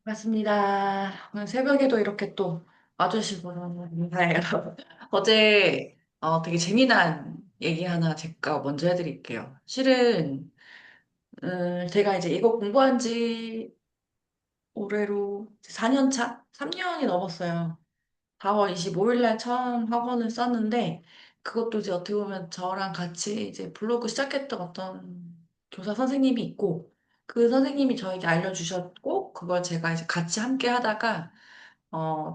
반갑습니다. 오늘 새벽에도 이렇게 또 와주시고 너무 감사해요. 어제 되게 재미난 얘기 하나 제가 먼저 해드릴게요. 실은 제가 이제 이거 공부한 지 올해로 4년 차? 3년이 넘었어요. 4월 25일 날 처음 학원을 썼는데 그것도 이제 어떻게 보면 저랑 같이 이제 블로그 시작했던 어떤 교사 선생님이 있고 그 선생님이 저에게 알려주셨고 그걸 제가 이제 같이 함께 하다가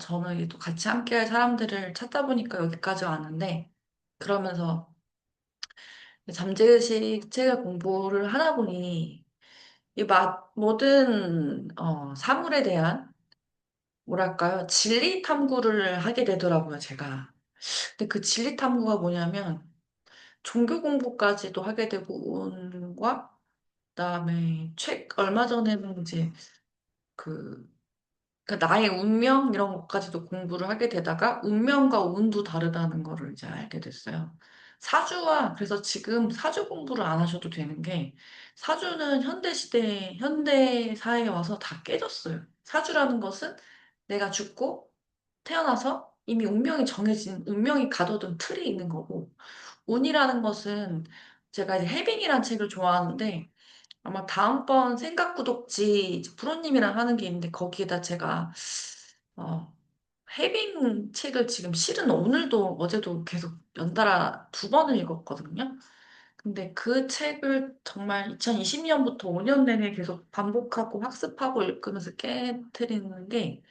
저는 이제 또 같이 함께 할 사람들을 찾다 보니까 여기까지 왔는데 그러면서 잠재의식 책을 공부를 하다 보니 모든 사물에 대한 뭐랄까요 진리 탐구를 하게 되더라고요 제가. 근데 그 진리 탐구가 뭐냐면 종교 공부까지도 하게 되고 운과 그다음에 책 얼마 전에는 이제 그 나의 운명 이런 것까지도 공부를 하게 되다가 운명과 운도 다르다는 거를 이제 알게 됐어요. 그래서 지금 사주 공부를 안 하셔도 되는 게 사주는 현대 사회에 와서 다 깨졌어요. 사주라는 것은 내가 죽고 태어나서 이미 운명이 가둬둔 틀이 있는 거고 운이라는 것은 제가 이제 해빙이라는 책을 좋아하는데 아마 다음번 생각 구독지 프로님이랑 하는 게 있는데 거기에다 제가 어, 해빙 책을 지금 실은 오늘도 어제도 계속 연달아 두 번을 읽었거든요. 근데 그 책을 정말 2020년부터 5년 내내 계속 반복하고 학습하고 읽으면서 깨트리는 게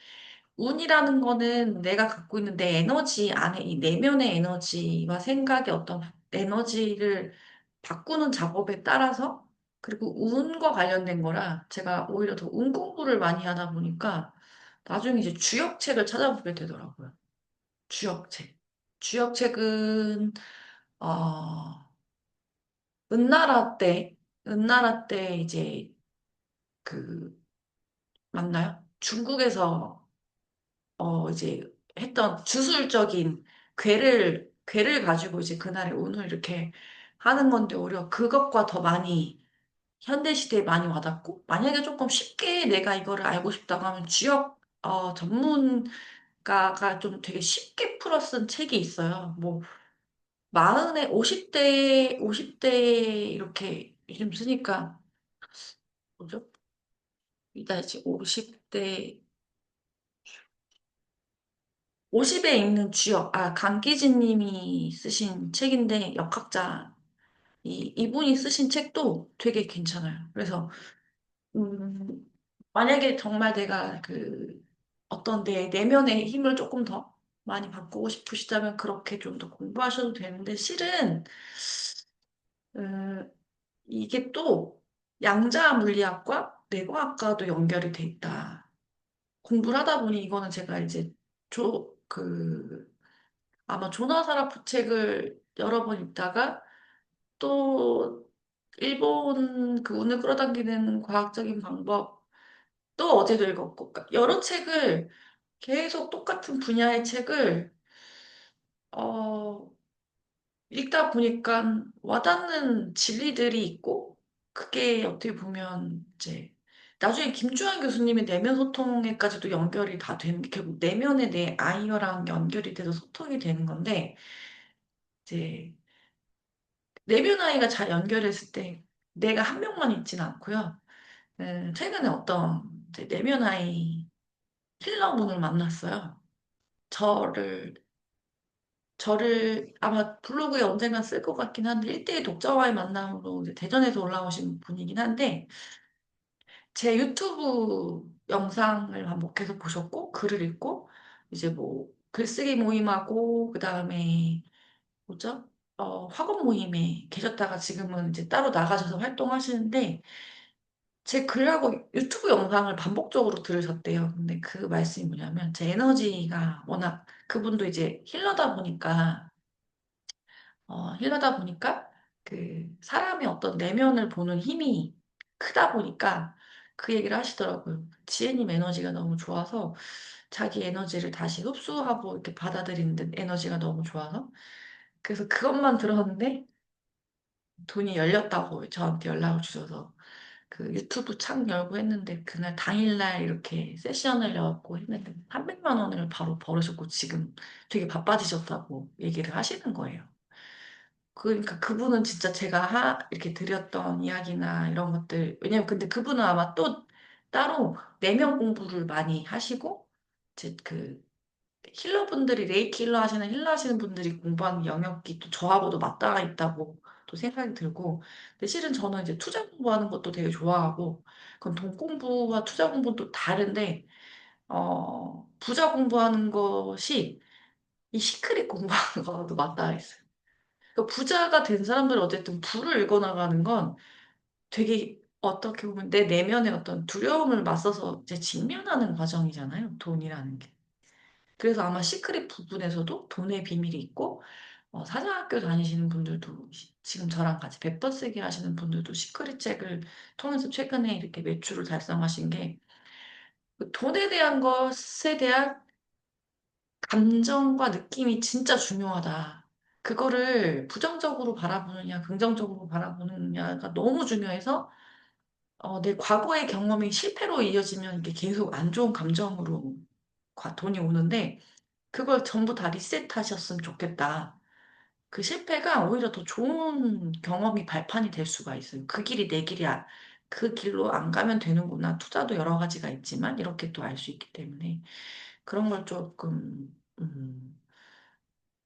운이라는 거는 내가 갖고 있는 내 에너지 안에 이 내면의 에너지와 생각의 어떤 에너지를 바꾸는 작업에 따라서 그리고 운과 관련된 거라 제가 오히려 더 운 공부를 많이 하다 보니까 나중에 이제 주역책을 찾아보게 되더라고요. 주역책. 주역책은 어 은나라 때 이제 그 맞나요? 중국에서 이제 했던 주술적인 괴를 가지고 이제 그날의 운을 이렇게 하는 건데 오히려 그것과 더 많이 현대 시대에 많이 와닿고 만약에 조금 쉽게 내가 이거를 알고 싶다고 하면 전문가가 좀 되게 쉽게 풀어 쓴 책이 있어요. 뭐 마흔에 50대 이렇게 요즘 쓰니까 뭐죠? 이다 이제 50에 읽는 주역, 강기진 님이 쓰신 책인데, 역학자, 이분이 쓰신 책도 되게 괜찮아요. 그래서, 음, 만약에 정말 내가 어떤 내 내면의 힘을 조금 더 많이 바꾸고 싶으시다면 그렇게 좀 더 공부하셔도 되는데, 실은, 음, 이게 또 양자 물리학과 내과학과도 연결이 돼 있다. 공부를 하다 보니 이거는 제가 이제 아마 조나사라 부책을 여러 번 읽다가 또 일본 그 운을 끌어당기는 과학적인 방법 또 어제도 읽었고 그러니까 여러 책을 계속 똑같은 분야의 책을 어, 읽다 보니까 와닿는 진리들이 있고 그게 어떻게 보면 이제 나중에 김주환 교수님의 내면 소통에까지도 연결이 다 되는 게 결국 내면의 내 아이랑 연결이 돼서 소통이 되는 건데 이제 내면 아이가 잘 연결했을 때 내가 한 명만 있진 않고요. 최근에 어떤 이제 내면 아이 힐러분을 만났어요. 저를, 저를 아마 블로그에 언젠간 쓸 것 같긴 한데 1대1 독자와의 만남으로 이제 대전에서 올라오신 분이긴 한데 제 유튜브 영상을 반복해서 보셨고 글을 읽고 이제 뭐 글쓰기 모임하고 그다음에 뭐죠? 학원 모임에 계셨다가 지금은 이제 따로 나가셔서 활동하시는데 제 글하고 유튜브 영상을 반복적으로 들으셨대요. 근데 그 말씀이 뭐냐면 제 에너지가 워낙 그분도 이제 힐러다 보니까 그 사람의 어떤 내면을 보는 힘이 크다 보니까 그 얘기를 하시더라고요. 지혜님 에너지가 너무 좋아서 자기 에너지를 다시 흡수하고 이렇게 받아들이는 데 에너지가 너무 좋아서 그래서 그것만 들었는데 돈이 열렸다고 저한테 연락을 주셔서 그 유튜브 창 열고 했는데 그날 당일날 이렇게 세션을 열고 했는데 300만 원을 바로 벌으셨고 지금 되게 바빠지셨다고 얘기를 하시는 거예요. 그러니까 그분은 진짜 제가 이렇게 드렸던 이야기나 이런 것들, 왜냐면 근데 그분은 아마 또 따로 내면 공부를 많이 하시고, 이제 그 힐러분들이, 레이키 힐러 하시는 힐러 하시는 분들이 공부하는 영역이 또 저하고도 맞닿아 있다고 또 생각이 들고, 근데 실은 저는 이제 투자 공부하는 것도 되게 좋아하고, 그건 돈 공부와 투자 공부는 또 다른데, 부자 공부하는 것이 이 시크릿 공부하는 거와도 맞닿아 있어요. 그러니까 부자가 된 사람들은 어쨌든 부를 읽어나가는 건 되게 어떻게 보면 내 내면의 어떤 두려움을 맞서서 이제 직면하는 과정이잖아요. 돈이라는 게. 그래서 아마 시크릿 부분에서도 돈의 비밀이 있고, 사장학교 다니시는 분들도 지금 저랑 같이 백번 쓰기 하시는 분들도 시크릿 책을 통해서 최근에 이렇게 매출을 달성하신 게그 돈에 대한 것에 대한 감정과 느낌이 진짜 중요하다. 그거를 부정적으로 바라보느냐, 긍정적으로 바라보느냐가 너무 중요해서, 내 과거의 경험이 실패로 이어지면 이게 계속 안 좋은 감정으로 돈이 오는데, 그걸 전부 다 리셋하셨으면 좋겠다. 그 실패가 오히려 더 좋은 경험이 발판이 될 수가 있어요. 그 길이 내 길이야. 그 길로 안 가면 되는구나. 투자도 여러 가지가 있지만, 이렇게 또 알 수 있기 때문에, 그런 걸 조금,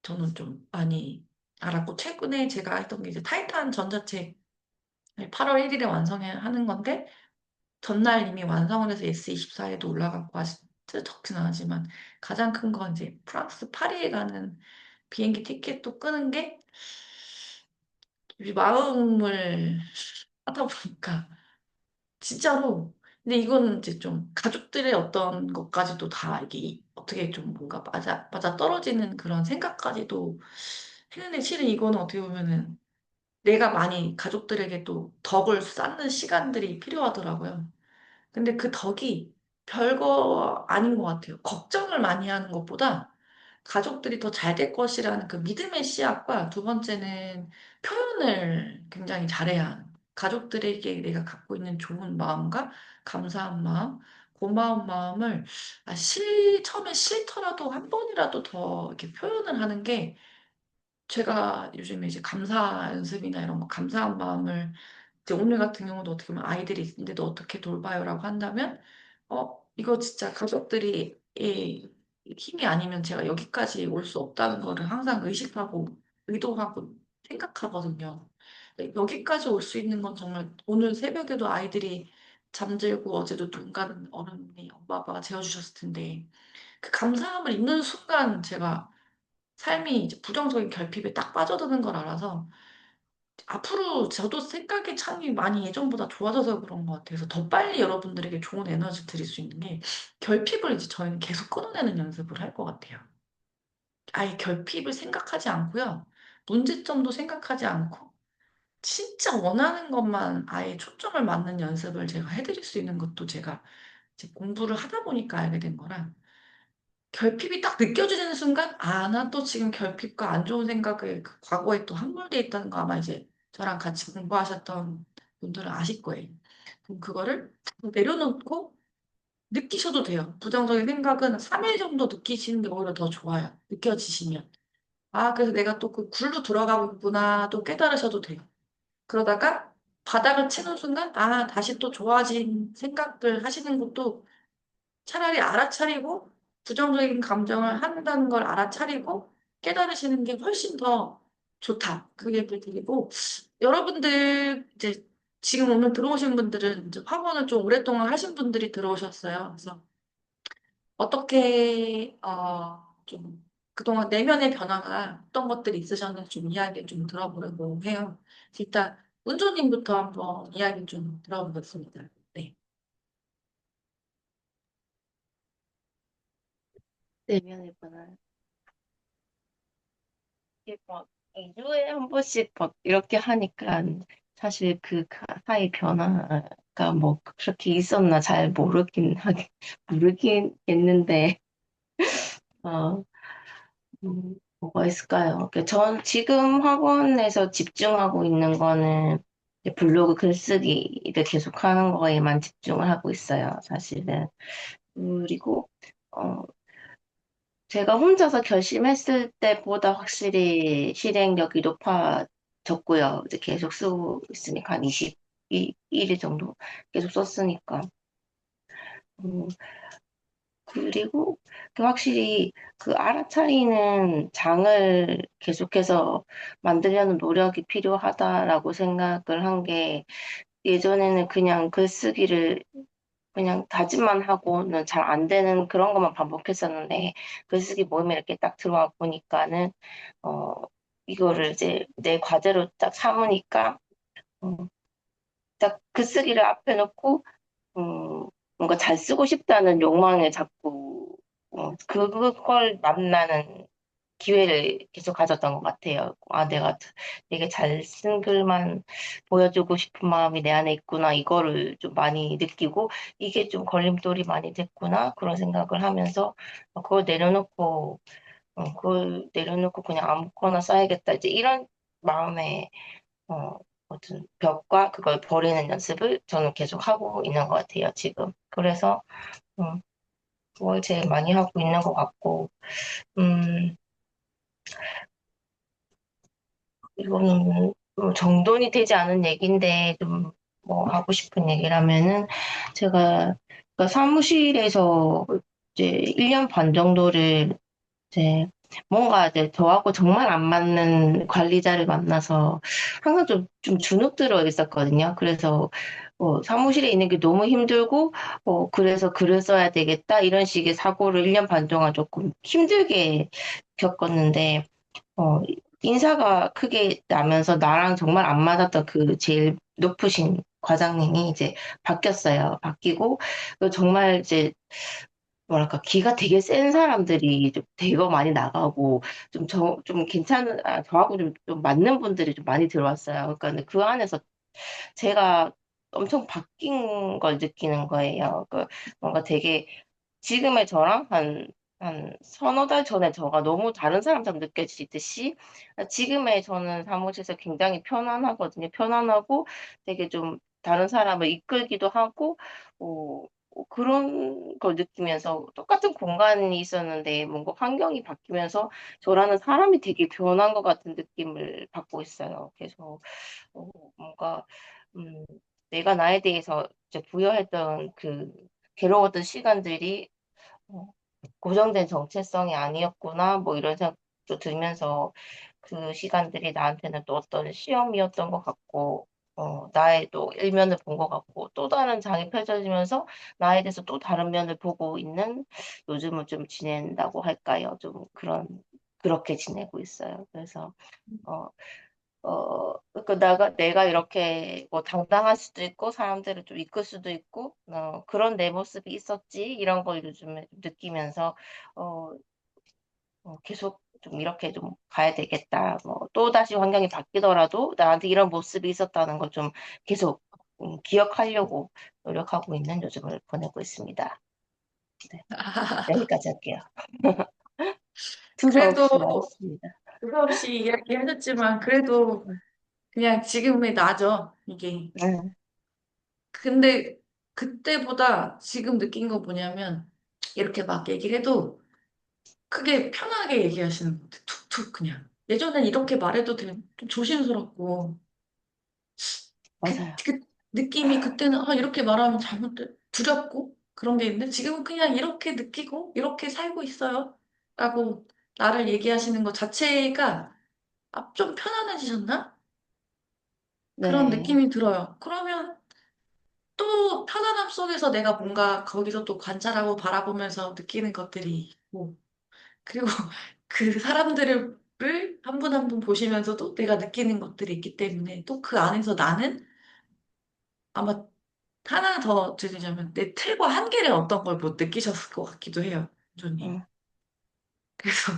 저는 좀 많이 알았고, 최근에 제가 했던 게 이제 타이탄 전자책 8월 1일에 완성하는 건데, 전날 이미 완성을 해서 S24에도 올라갔고, 아직 적진 않지만, 가장 큰 건 이제 프랑스 파리에 가는 비행기 티켓도 끄는 게, 이 마음을 하다 보니까, 진짜로. 근데 이거는 이제 좀 가족들의 어떤 것까지도 다 이게 어떻게 좀 뭔가 맞아 떨어지는 그런 생각까지도 했는데 실은 이거는 어떻게 보면은 내가 많이 가족들에게 또 덕을 쌓는 시간들이 필요하더라고요. 근데 그 덕이 별거 아닌 것 같아요. 걱정을 많이 하는 것보다 가족들이 더 잘 될 것이라는 그 믿음의 씨앗과 두 번째는 표현을 굉장히 잘해야 하는. 가족들에게 내가 갖고 있는 좋은 마음과 감사한 마음, 고마운 마음을 처음에 싫더라도 한 번이라도 더 이렇게 표현을 하는 게 제가 요즘에 이제 감사 연습이나 이런 거 감사한 마음을 이제 오늘 같은 경우도 어떻게 보면 아이들이 있는데도 어떻게 돌봐요라고 한다면 이거 진짜 가족들이 힘이 아니면 제가 여기까지 올 수 없다는 거를 항상 의식하고 의도하고 생각하거든요. 근데 여기까지 올 수 있는 건 정말 오늘 새벽에도 아이들이 잠들고 어제도 눈 감은 어른이 엄마 아빠가 재워주셨을 텐데 그 감사함을 잊는 순간 제가 삶이 이제 부정적인 결핍에 딱 빠져드는 걸 알아서 앞으로 저도 생각의 창이 많이 예전보다 좋아져서 그런 것 같아서 더 빨리 여러분들에게 좋은 에너지 드릴 수 있는 게 결핍을 이제 저희는 계속 끊어내는 연습을 할 것 같아요. 아예 결핍을 생각하지 않고요. 문제점도 생각하지 않고 진짜 원하는 것만 아예 초점을 맞는 연습을 제가 해드릴 수 있는 것도 제가 이제 공부를 하다 보니까 알게 된 거라 결핍이 딱 느껴지는 순간, 나 또 지금 결핍과 안 좋은 생각을 그 과거에 또 함몰돼 있다는 거 아마 이제 저랑 같이 공부하셨던 분들은 아실 거예요. 그럼 그거를 내려놓고 느끼셔도 돼요. 부정적인 생각은 3일 정도 느끼시는 게 오히려 더 좋아요. 느껴지시면. 그래서 내가 또 그 굴로 들어가고 있구나, 또 깨달으셔도 돼요. 그러다가 바닥을 치는 순간, 다시 또 좋아진 생각들 하시는 것도 차라리 알아차리고 부정적인 감정을 한다는 걸 알아차리고 깨달으시는 게 훨씬 더 좋다. 그 얘기를 드리고 여러분들 이제 지금 오늘 들어오신 분들은 이제 학원을 좀 오랫동안 하신 분들이 들어오셨어요. 그래서 어떻게 좀 그동안 내면의 변화가 어떤 것들이 있으셨는지 좀 이야기 좀 들어보려고 해요. 일단 은조님부터 한번 이야기 좀 들어보겠습니다. 네. 내면의 변화. 이게 막 2주에 한 번씩 막 이렇게 하니까 사실 그 사이 변화가 뭐 그렇게 있었나 잘 모르긴 했는데, 어, 뭐가 있을까요? 전 지금 학원에서 집중하고 있는 거는 이제 블로그 글쓰기를 계속 하는 거에만 집중을 하고 있어요, 사실은. 그리고, 어, 제가 혼자서 결심했을 때보다 확실히 실행력이 높아졌고요. 이제 계속 쓰고 있으니까 한 21일 정도 계속 썼으니까. 음, 그리고 그 확실히 그 알아차리는 장을 계속해서 만들려는 노력이 필요하다라고 생각을 한 게 예전에는 그냥 글쓰기를 그냥 다짐만 하고는 잘 안 되는 그런 것만 반복했었는데 글쓰기 모임에 이렇게 딱 들어와 보니까는 어 이거를 이제 내 과제로 딱 삼으니까 어, 딱 글쓰기를 앞에 놓고 뭔가 잘 쓰고 싶다는 욕망에 자꾸 그걸 만나는 기회를 계속 가졌던 것 같아요. 아, 내가 되게 잘 쓴 글만 보여주고 싶은 마음이 내 안에 있구나. 이거를 좀 많이 느끼고, 이게 좀 걸림돌이 많이 됐구나. 그런 생각을 하면서, 그걸 내려놓고 그냥 아무거나 써야겠다. 이제 이런 마음에, 어떤 벽과 그걸 버리는 연습을 저는 계속 하고 있는 것 같아요, 지금. 그래서, 음, 그걸 제일 많이 하고 있는 것 같고, 음, 이거는 정돈이 되지 않은 얘기인데 좀 뭐 하고 싶은 얘기라면은 제가 그러니까 사무실에서 이제 1년 반 정도를 이제 뭔가 이제 저하고 정말 안 맞는 관리자를 만나서 항상 좀 주눅 들어 있었거든요. 그래서 사무실에 있는 게 너무 힘들고 그래서 글을 써야 되겠다 이런 식의 사고를 1년 반 동안 조금 힘들게 겪었는데 어, 인사가 크게 나면서 나랑 정말 안 맞았던 그 제일 높으신 과장님이 이제 바뀌었어요. 바뀌고, 정말 이제, 뭐랄까, 기가 되게 센 사람들이 좀 대거 많이 나가고, 좀 괜찮은, 저하고 좀 맞는 분들이 좀 많이 들어왔어요. 그러니까 근데 그 안에서 제가 엄청 바뀐 걸 느끼는 거예요. 뭔가 되게 지금의 저랑 한 서너 달 전에 저가 너무 다른 사람처럼 느껴지듯이 지금의 저는 사무실에서 굉장히 편안하거든요. 편안하고 되게 좀 다른 사람을 이끌기도 하고, 그런 걸 느끼면서 똑같은 공간이 있었는데 뭔가 환경이 바뀌면서 저라는 사람이 되게 변한 것 같은 느낌을 받고 있어요. 그래서 어, 뭔가 음, 내가 나에 대해서 이제 부여했던 그 괴로웠던 시간들이 어, 고정된 정체성이 아니었구나 뭐 이런 생각도 들면서 그 시간들이 나한테는 또 어떤 시험이었던 것 같고 나의 또 일면을 본 것 같고 또 다른 장이 펼쳐지면서 나에 대해서 또 다른 면을 보고 있는 요즘은 좀 지낸다고 할까요? 좀 그렇게 지내고 있어요. 그래서 어, 그러니까 내가 이렇게 뭐 당당할 수도 있고, 사람들을 좀 이끌 수도 있고, 그런 내 모습이 있었지, 이런 걸 요즘에 좀 느끼면서, 어, 계속 좀 이렇게 좀 가야 되겠다. 뭐, 또다시 환경이 바뀌더라도 나한테 이런 모습이 있었다는 걸 좀 계속 기억하려고 노력하고 있는 요즘을 보내고 있습니다. 네, 여기까지 할게요. 그래도 두서없이 말했습니다. 그없이 이야기하셨지만 그래도 그냥 지금의 나죠, 이게. 네, 근데 그때보다 지금 느낀 거 뭐냐면 이렇게 막 얘기를 해도 크게 편하게 얘기하시는 것 같아. 툭툭 그냥. 예전엔 이렇게 말해도 되게 좀 조심스럽고 맞아요. 그 느낌이 그때는 이렇게 말하면 잘못 두렵고 그런 게 있는데 지금은 그냥 이렇게 느끼고 이렇게 살고 있어요. 라고 나를 얘기하시는 것 자체가 좀 편안해지셨나? 그런 네, 느낌이 들어요. 그러면 또 편안함 속에서 내가 뭔가 거기서 또 관찰하고 바라보면서 느끼는 것들이 있고 그리고 그 사람들을 한 분 한 분 보시면서도 내가 느끼는 것들이 있기 때문에 또 그 안에서 나는 아마 하나 더 드리자면 내 틀과 한계를 어떤 걸 못 느끼셨을 것 같기도 해요, 조님. 음, 그래서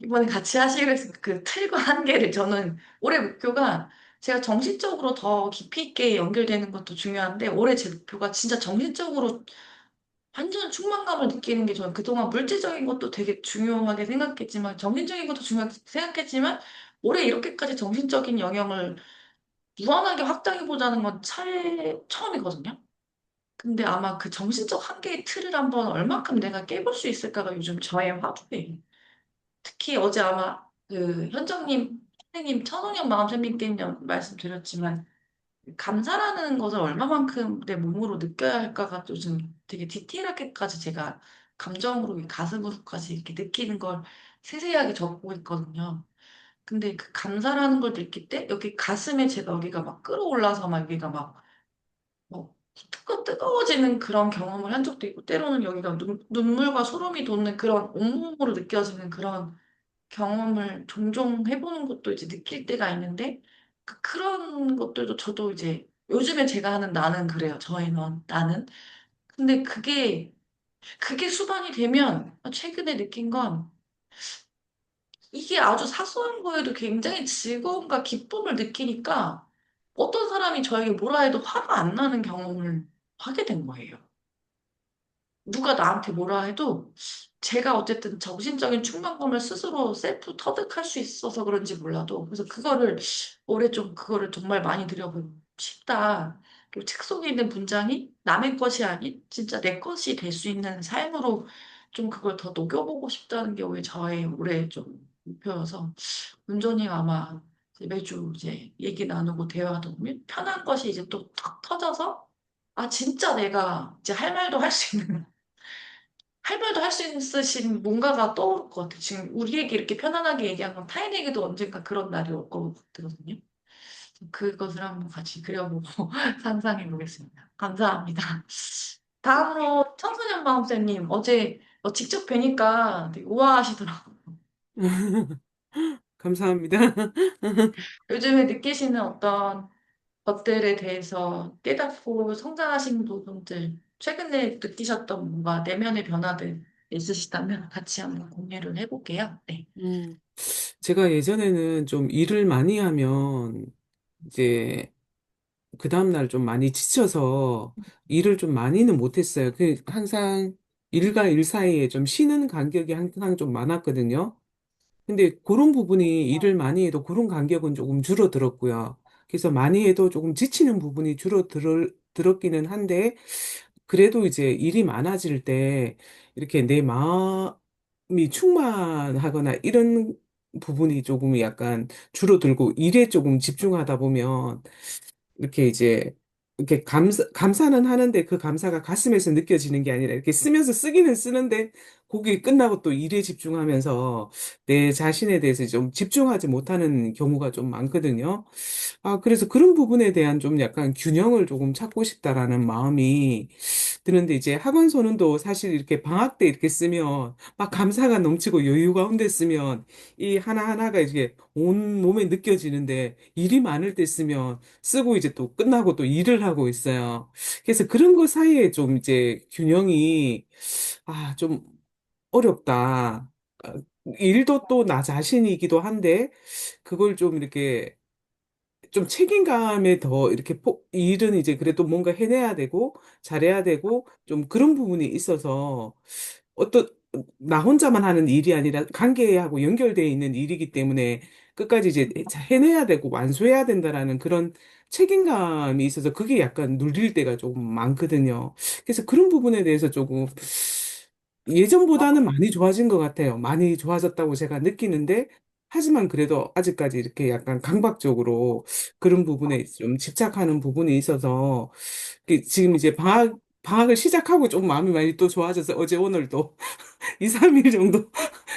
이번에 같이 하시면서 그 틀과 한계를 저는 올해 목표가 제가 정신적으로 더 깊이 있게 연결되는 것도 중요한데 올해 제 목표가 진짜 정신적으로 완전 충만감을 느끼는 게 저는 그동안 물질적인 것도 되게 중요하게 생각했지만 정신적인 것도 중요하게 생각했지만 올해 이렇게까지 정신적인 영역을 무한하게 확장해보자는 건 처음이거든요. 근데 아마 그 정신적 한계의 틀을 한번 얼만큼 내가 깨볼 수 있을까가 요즘 저의 화두예요. 특히 어제 아마 그 현정님, 선생님, 천홍연 마음쌤님께는 말씀드렸지만 감사라는 것을 얼마만큼 내 몸으로 느껴야 할까가 요즘 되게 디테일하게까지 제가 감정으로 이 가슴으로까지 이렇게 느끼는 걸 세세하게 적고 있거든요. 근데 그 감사라는 걸 느낄 때 여기 가슴에 제가 여기가 막 끌어올라서 막 여기가 막 뜨거워지는 그런 경험을 한 적도 있고 때로는 여기가 눈물과 소름이 돋는 그런 온몸으로 느껴지는 그런 경험을 종종 해보는 것도 이제 느낄 때가 있는데 그런 것들도 저도 이제 요즘에 제가 하는 나는 그래요. 저의 나는. 근데 그게 수반이 되면 최근에 느낀 건 이게 아주 사소한 거에도 굉장히 즐거움과 기쁨을 느끼니까 어떤 사람이 저에게 뭐라 해도 화가 안 나는 경험을 하게 된 거예요. 누가 나한테 뭐라 해도 제가 어쨌든 정신적인 충만감을 스스로 셀프 터득할 수 있어서 그런지 몰라도 그래서 올해 좀 그거를 정말 많이 들여보고 싶다. 그리고 책 속에 있는 문장이 남의 것이 아닌 진짜 내 것이 될 수 있는 삶으로 좀 그걸 더 녹여보고 싶다는 게 오늘 저의 올해 좀 목표여서 운전이 아마 이제 매주 이제 얘기 나누고 대화하다 보면 편한 것이 이제 또 탁 터져서 아 진짜 내가 이제 할 말도 할 수 있으신 뭔가가 떠오를 것 같아요. 지금 우리에게 이렇게 편안하게 얘기한 건 타인에게도 언젠가 그런 날이 올 것 같거든요. 그것을 한번 같이 그려보고 상상해 보겠습니다. 감사합니다. 다음으로 청소년 마음쌤님 어제 직접 뵈니까 되게 우아하시더라고요. 감사합니다. 요즘에 느끼시는 어떤 것들에 대해서 깨닫고 성장하신 부분들, 최근에 느끼셨던 뭔가 내면의 변화들 있으시다면 같이 한번 공유를 해볼게요. 네. 음, 제가 예전에는 좀 일을 많이 하면 이제 그 다음날 좀 많이 지쳐서 일을 좀 많이는 못했어요. 항상 일과 일 사이에 좀 쉬는 간격이 항상 좀 많았거든요. 근데 그런 부분이 일을 많이 해도 그런 간격은 조금 줄어들었고요. 그래서 많이 해도 조금 지치는 부분이 줄어들었기는 한데, 그래도 이제 일이 많아질 때 이렇게 내 마음이 충만하거나 이런 부분이 조금 약간 줄어들고 일에 조금 집중하다 보면 이렇게 이제 이렇게 감사는 하는데 그 감사가 가슴에서 느껴지는 게 아니라 이렇게 쓰면서 쓰기는 쓰는데 거기 끝나고 또 일에 집중하면서 내 자신에 대해서 좀 집중하지 못하는 경우가 좀 많거든요. 아, 그래서 그런 부분에 대한 좀 약간 균형을 조금 찾고 싶다라는 마음이 드는데 이제 학원 소는도 사실 이렇게 방학 때 이렇게 쓰면 막 감사가 넘치고 여유 가운데 쓰면 이 하나하나가 이제 온 몸에 느껴지는데 일이 많을 때 쓰면 쓰고 이제 또 끝나고 또 일을 하고 있어요. 그래서 그런 거 사이에 좀 이제 균형이 좀 어렵다. 아, 일도 또 나 자신이기도 한데 그걸 좀 이렇게 좀 책임감에 더 이렇게 일은 이제 그래도 뭔가 해내야 되고 잘해야 되고 좀 그런 부분이 있어서 어떤 나 혼자만 하는 일이 아니라 관계하고 연결되어 있는 일이기 때문에 끝까지 이제 해내야 되고 완수해야 된다라는 그런 책임감이 있어서 그게 약간 눌릴 때가 조금 많거든요. 그래서 그런 부분에 대해서 조금 예전보다는 많이 좋아진 것 같아요. 많이 좋아졌다고 제가 느끼는데 하지만 그래도 아직까지 이렇게 약간 강박적으로 그런 부분에 좀 집착하는 부분이 있어서 지금 이제 방학을 시작하고 좀 마음이 많이 또 좋아져서 어제 오늘 또 2, 3일 정도.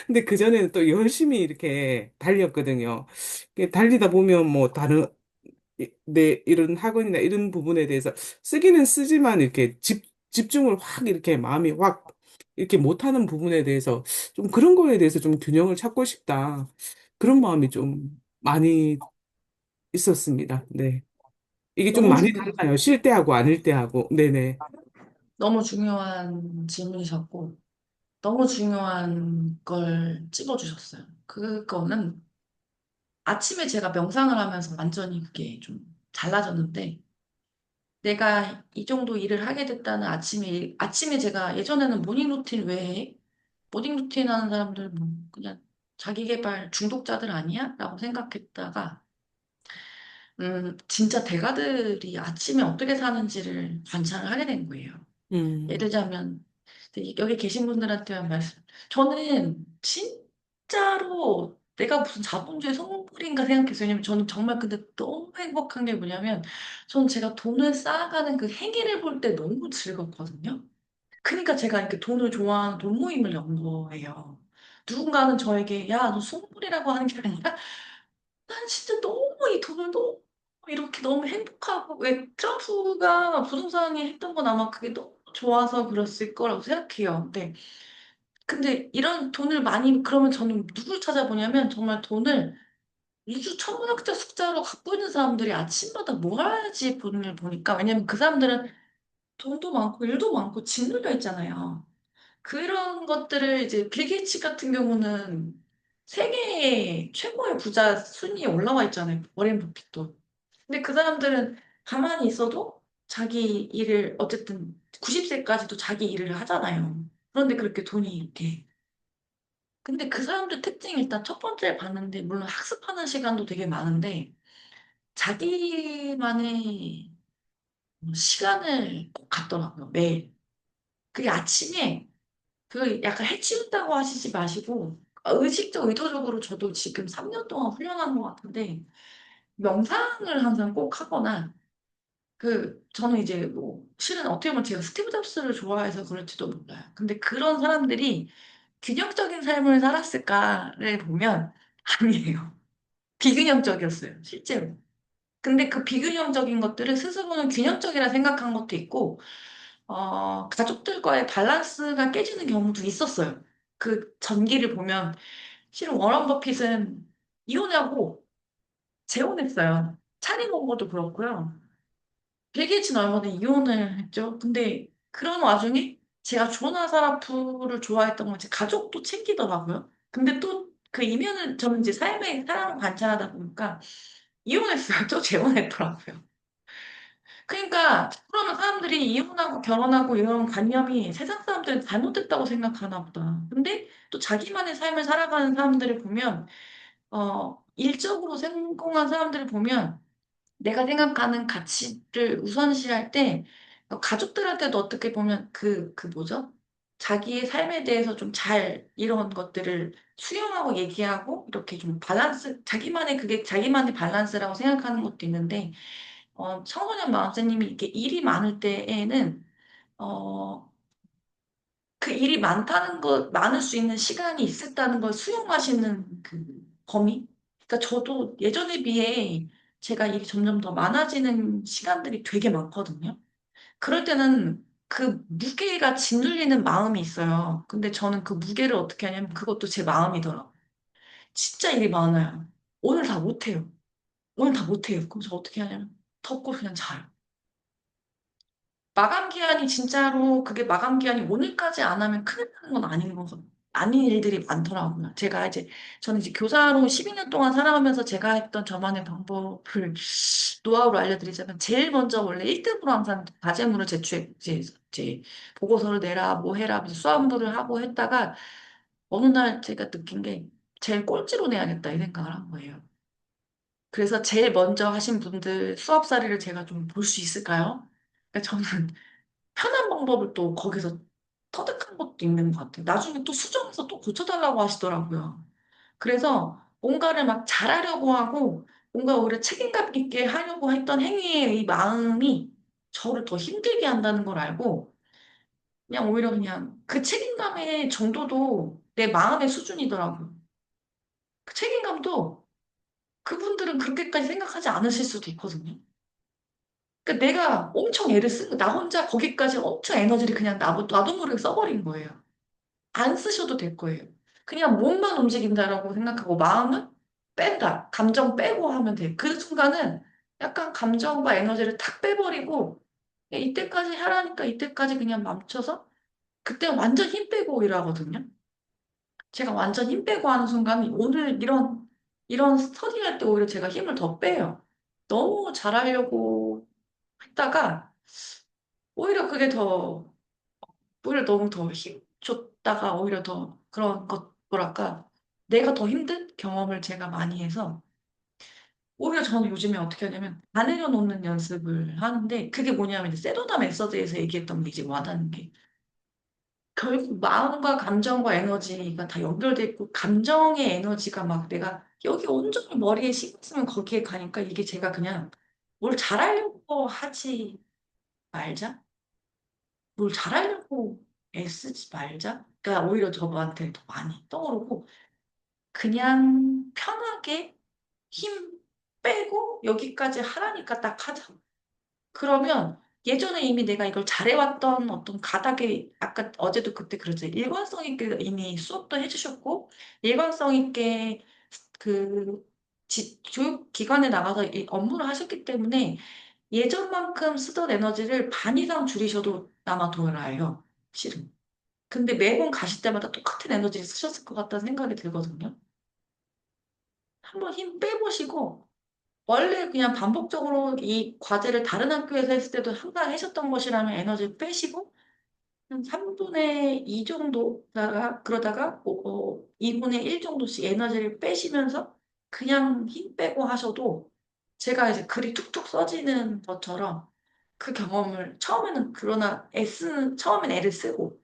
근데 그전에는 또 열심히 이렇게 달렸거든요. 달리다 보면 뭐 다른 이런 학원이나 이런 부분에 대해서 쓰기는 쓰지만 이렇게 집중을 확 이렇게 마음이 확 이렇게 못하는 부분에 대해서 좀 그런 거에 대해서 좀 균형을 찾고 싶다. 그런 마음이 좀 많이 있었습니다. 네. 이게 좀 너무 많이 중요, 달라요. 쉴 때하고 아닐 때하고. 네네. 너무 중요한 질문이셨고, 너무 중요한 걸 찝어주셨어요. 그거는 아침에 제가 명상을 하면서 완전히 그게 좀 달라졌는데, 내가 이 정도 일을 하게 됐다는 아침에 제가 예전에는 모닝 루틴 외에 모닝 루틴 하는 사람들 뭐 그냥 자기 개발 중독자들 아니야? 라고 생각했다가 진짜 대가들이 아침에 어떻게 사는지를 관찰을 하게 된 거예요. 예를 음, 들자면, 여기 계신 분들한테만 말씀, 저는 진짜로 내가 무슨 자본주의 성불인가 생각했어요. 왜냐면 저는 정말 근데 너무 행복한 게 뭐냐면, 저는 제가 돈을 쌓아가는 그 행위를 볼 때 너무 즐겁거든요. 그러니까 제가 이렇게 돈을 좋아하는 돈 모임을 연 거예요. 누군가는 저에게, 야, 너 속물이라고 하는 게 아니라, 난 진짜 너무 이 돈을 너무 이렇게 너무 행복하고, 왜 트럼프가 부동산이 했던 건 아마 그게 너무 좋아서 그랬을 거라고 생각해요. 근데 이런 돈을 많이, 그러면 저는 누굴 찾아보냐면 정말 돈을 우주 천문학자 숫자로 갖고 있는 사람들이 아침마다 뭐 하지 돈을 보니까, 왜냐면 그 사람들은 돈도 많고 일도 많고 짓눌려 있잖아요. 그런 것들을 이제 빌 게이츠 같은 경우는 세계 최고의 부자 순위에 올라와 있잖아요. 워렌 버핏도. 근데 그 사람들은 가만히 있어도 자기 일을 어쨌든 90세까지도 자기 일을 하잖아요. 그런데 그렇게 돈이 이렇게. 근데 그 사람들 특징이 일단 첫 번째 봤는데 물론 학습하는 시간도 되게 많은데 자기만의 시간을 꼭 갖더라고요. 매일. 그게 아침에 그 약간 해치운다고 하시지 마시고 의도적으로 저도 지금 3년 동안 훈련한 것 같은데 명상을 항상 꼭 하거나 저는 이제 뭐 실은 어떻게 보면 제가 스티브 잡스를 좋아해서 그럴지도 몰라요. 근데 그런 사람들이 균형적인 삶을 살았을까를 보면 아니에요. 비균형적이었어요, 실제로. 근데 그 비균형적인 것들을 스스로는 균형적이라 생각한 것도 있고 가족들과의 밸런스가 깨지는 경우도 있었어요. 그 전기를 보면 실은 워런 버핏은 이혼하고 재혼했어요. 차리 몽버도 그렇고요. 빌 게이츠는 얼마 전에 이혼을 했죠. 근데 그런 와중에 제가 조나 사라프를 좋아했던 건 제 가족도 챙기더라고요. 근데 또 그 이면은 저는 이제 삶의 사랑을 관찰하다 보니까 이혼했어요. 또 재혼했더라고요. 그러니까 그러면 사람들이 이혼하고 결혼하고 이런 관념이 세상 사람들은 잘못됐다고 생각하나 보다. 근데 또 자기만의 삶을 살아가는 사람들을 보면 일적으로 성공한 사람들을 보면 내가 생각하는 가치를 우선시할 때 가족들한테도 어떻게 보면 뭐죠? 자기의 삶에 대해서 좀 잘 이런 것들을 수용하고 얘기하고 이렇게 좀 밸런스, 그게 자기만의 밸런스라고 생각하는 것도 있는데 청소년 마음새님이 이렇게 일이 많을 때에는, 어, 그 일이 많을 수 있는 시간이 있었다는 걸 수용하시는 그 범위? 그러니까 저도 예전에 비해 제가 일이 점점 더 많아지는 시간들이 되게 많거든요. 그럴 때는 그 무게가 짓눌리는 마음이 있어요. 근데 저는 그 무게를 어떻게 하냐면 그것도 제 마음이더라고요. 진짜 일이 많아요. 오늘 다 못해요. 오늘 다 못해요. 그럼 저 어떻게 하냐면 덮고 그냥 자요. 마감 기한이 진짜로 그게 마감 기한이 오늘까지 안 하면 큰일 나는 건 아닌 일들이 많더라고요. 저는 이제 교사로 12년 동안 살아가면서 제가 했던 저만의 방법을 노하우를 알려드리자면 제일 먼저 원래 1등으로 항상 과제물을 이제 보고서를 내라 뭐 해라 하면서 수업물을 하고 했다가 어느 날 제가 느낀 게 제일 꼴찌로 내야겠다 이 생각을 한 거예요. 그래서 제일 먼저 하신 분들 수업 사례를 제가 좀 볼 수 있을까요? 그러니까 저는 편한 방법을 또 거기서 터득한 것도 있는 것 같아요. 나중에 또 수정해서 또 고쳐달라고 하시더라고요. 그래서 뭔가를 막 잘하려고 하고 뭔가 오히려 책임감 있게 하려고 했던 행위의 이 마음이 저를 더 힘들게 한다는 걸 알고 그냥 오히려 그냥 그 책임감의 정도도 내 마음의 수준이더라고요. 그 책임감도 그분들은 그렇게까지 생각하지 않으실 수도 있거든요. 그러니까 내가 엄청 나 혼자 거기까지 엄청 에너지를 그냥 나도 모르게 써버린 거예요. 안 쓰셔도 될 거예요. 그냥 몸만 움직인다라고 생각하고 마음은 뺀다. 감정 빼고 하면 돼. 그 순간은 약간 감정과 에너지를 탁 빼버리고 이때까지 하라니까 이때까지 그냥 멈춰서 그때 완전 힘 빼고 일하거든요. 제가 완전 힘 빼고 하는 순간 오늘 이런 스터디할 때 오히려 제가 힘을 더 빼요. 너무 잘하려고 했다가 오히려 오히려 너무 더 힘 줬다가 오히려 더 그런 것, 뭐랄까, 내가 더 힘든 경험을 제가 많이 해서 오히려 저는 요즘에 어떻게 하냐면 다 내려놓는 연습을 하는데 그게 뭐냐면 이제 세도나 메서드에서 얘기했던 게 이제 와닿는 게 결국 마음과 감정과 에너지가 다 연결돼 있고 감정의 에너지가 막 내가 여기 온전히 머리에 신경 쓰면 거기에 가니까 이게 제가 그냥 뭘 잘하려고 하지 말자. 뭘 잘하려고 애쓰지 말자. 그러니까 오히려 저한테 더 많이 떠오르고 그냥 편하게 힘 빼고 여기까지 하라니까 딱 하자. 그러면 예전에 이미 내가 이걸 잘해왔던 어떤 가닥에 아까 어제도 그때 그랬죠. 일관성 있게 이미 수업도 해주셨고 일관성 있게 그 교육기관에 나가서 이 업무를 하셨기 때문에 예전만큼 쓰던 에너지를 반 이상 줄이셔도 남아 돌아요. 실은. 근데 매번 가실 때마다 똑같은 에너지를 쓰셨을 것 같다는 생각이 들거든요. 한번 힘 빼보시고 원래 그냥 반복적으로 이 과제를 다른 학교에서 했을 때도 항상 하셨던 것이라면 에너지를 빼시고 한 3분의 2 정도다가 그러다가 2분의 1 정도씩 에너지를 빼시면서 그냥 힘 빼고 하셔도 제가 이제 글이 툭툭 써지는 것처럼 그 경험을 처음에는 그러나 처음엔 애를 쓰고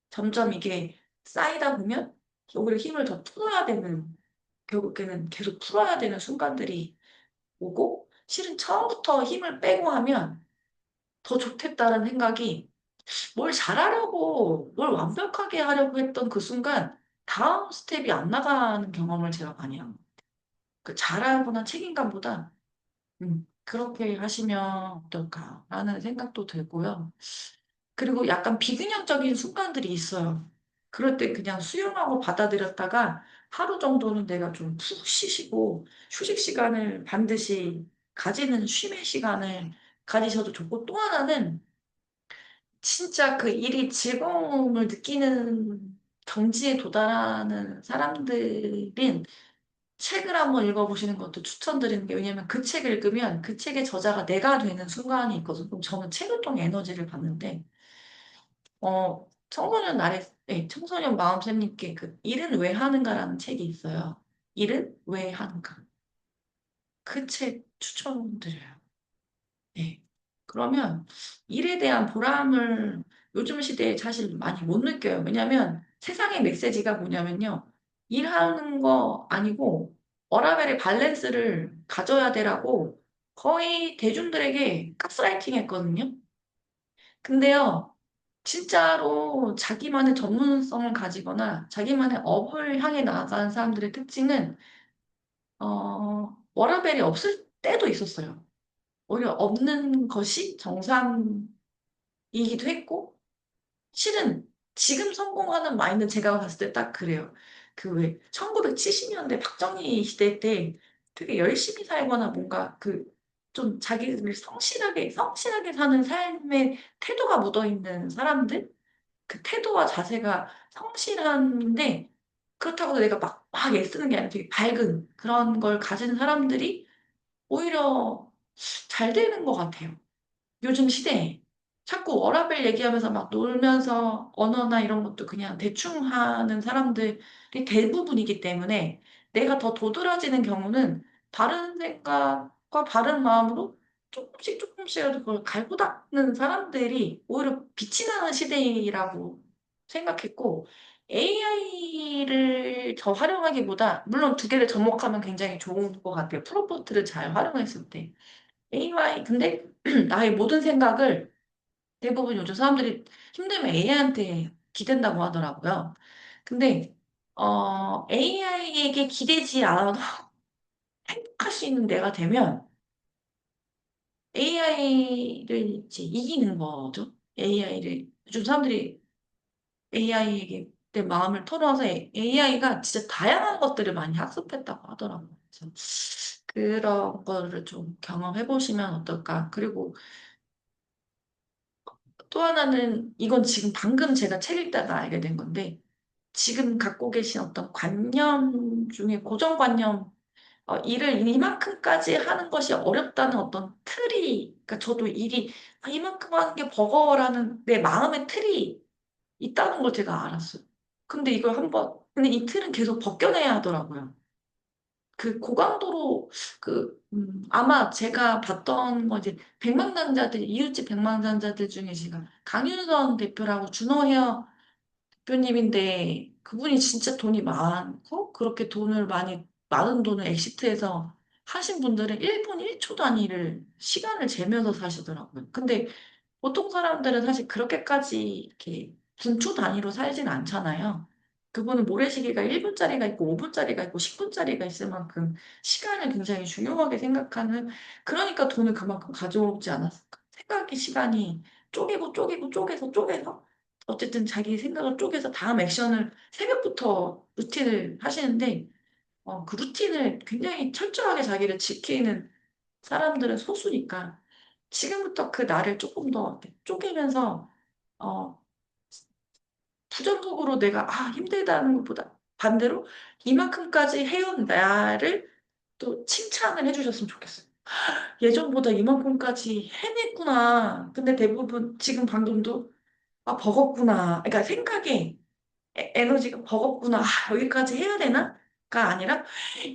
점점 이게 쌓이다 보면 오히려 힘을 더 풀어야 되는 결국에는 계속 풀어야 되는 순간들이 오고 실은 처음부터 힘을 빼고 하면 더 좋겠다는 생각이 뭘 잘하려고 뭘 완벽하게 하려고 했던 그 순간 다음 스텝이 안 나가는 경험을 제가 많이 합니다. 그 잘하거나 책임감보다 그렇게 하시면 어떨까라는 생각도 들고요. 그리고 약간 비균형적인 순간들이 있어요. 그럴 때 그냥 수용하고 받아들였다가 하루 정도는 내가 좀 푹 쉬시고 휴식 시간을 반드시 가지는 쉼의 시간을 가지셔도 좋고 또 하나는 진짜 그 일이 즐거움을 느끼는 경지에 도달하는 사람들은 책을 한번 읽어보시는 것도 추천드리는 게 왜냐면 그 책을 읽으면 그 책의 저자가 내가 되는 순간이 있거든요. 그럼 저는 책을 통해 에너지를 받는데 청소년 나래, 네, 청소년 마음쌤님께 그 일은 왜 하는가라는 책이 있어요. 일은 왜 하는가. 그 책 추천드려요. 네. 그러면 일에 대한 보람을 요즘 시대에 사실 많이 못 느껴요. 왜냐면 세상의 메시지가 뭐냐면요. 일하는 거 아니고 워라밸의 밸런스를 가져야 되라고 거의 대중들에게 가스라이팅 했거든요. 근데요, 진짜로 자기만의 전문성을 가지거나 자기만의 업을 향해 나아가는 사람들의 특징은 워라밸이 없을 때도 있었어요. 오히려 없는 것이 정상이기도 했고, 실은 지금 성공하는 마인드는 제가 봤을 때 딱 그래요. 그 왜 1970년대 박정희 시대 때 되게 열심히 살거나 뭔가 그 좀 자기를 성실하게 사는 삶의 태도가 묻어있는 사람들? 그 태도와 자세가 성실한데 그렇다고 내가 막 애쓰는 게 아니라 되게 밝은 그런 걸 가진 사람들이 오히려 잘 되는 것 같아요. 요즘 시대에 자꾸 워라밸 얘기하면서 막 놀면서 언어나 이런 것도 그냥 대충 하는 사람들이 대부분이기 때문에 내가 더 도드라지는 경우는 바른 생각과 바른 마음으로 조금씩이라도 그걸 갈고 닦는 사람들이 오히려 빛이 나는 시대라고 생각했고 AI를 더 활용하기보다 물론 두 개를 접목하면 굉장히 좋은 것 같아요. 프로포트를 잘 활용했을 때. AI, 근데 나의 모든 생각을 대부분 요즘 사람들이 힘들면 AI한테 기댄다고 하더라고요. 근데, AI에게 기대지 않아도 행복할 수 있는 내가 되면 AI를 이제 이기는 거죠. 요즘 사람들이 AI에게 내 마음을 털어서 AI가 진짜 다양한 것들을 많이 학습했다고 하더라고요. 그래서 그런 거를 좀 경험해 보시면 어떨까. 그리고 또 하나는 이건 지금 방금 제가 책 읽다가 알게 된 건데 지금 갖고 계신 어떤 관념 중에 고정관념 일을 이만큼까지 하는 것이 어렵다는 어떤 틀이 그러니까 저도 일이 이만큼 하는 게 버거워라는 내 마음의 틀이 있다는 걸 제가 알았어요. 근데 이 틀은 계속 벗겨내야 하더라고요. 그 고강도로 아마 제가 봤던 거 이제 백만장자들, 이웃집 백만장자들 중에 제가 강윤선 대표라고 준호 헤어 대표님인데 그분이 진짜 돈이 많고 그렇게 돈을 많은 돈을 엑시트해서 하신 분들은 1분 1초 단위를 시간을 재면서 사시더라고요. 근데 보통 사람들은 사실 그렇게까지 이렇게 분초 단위로 살진 않잖아요. 그분은 모래시계가 1분짜리가 있고 5분짜리가 있고 10분짜리가 있을 만큼 시간을 굉장히 중요하게 생각하는, 그러니까 돈을 그만큼 가져오지 않았을까. 생각의 시간이 쪼개고 쪼개고 쪼개서 쪼개서 어쨌든 자기 생각을 쪼개서 다음 액션을 새벽부터 루틴을 하시는데 그 루틴을 굉장히 철저하게 자기를 지키는 사람들은 소수니까 지금부터 그 나를 조금 더 이렇게 쪼개면서 어, 부정적으로 내가 힘들다는 것보다 반대로 이만큼까지 해온 나를 또 칭찬을 해주셨으면 좋겠어요. 예전보다 이만큼까지 해냈구나. 근데 대부분 지금 방금도 버겁구나. 그러니까 생각에 에너지가 버겁구나. 여기까지 해야 되나? 가 아니라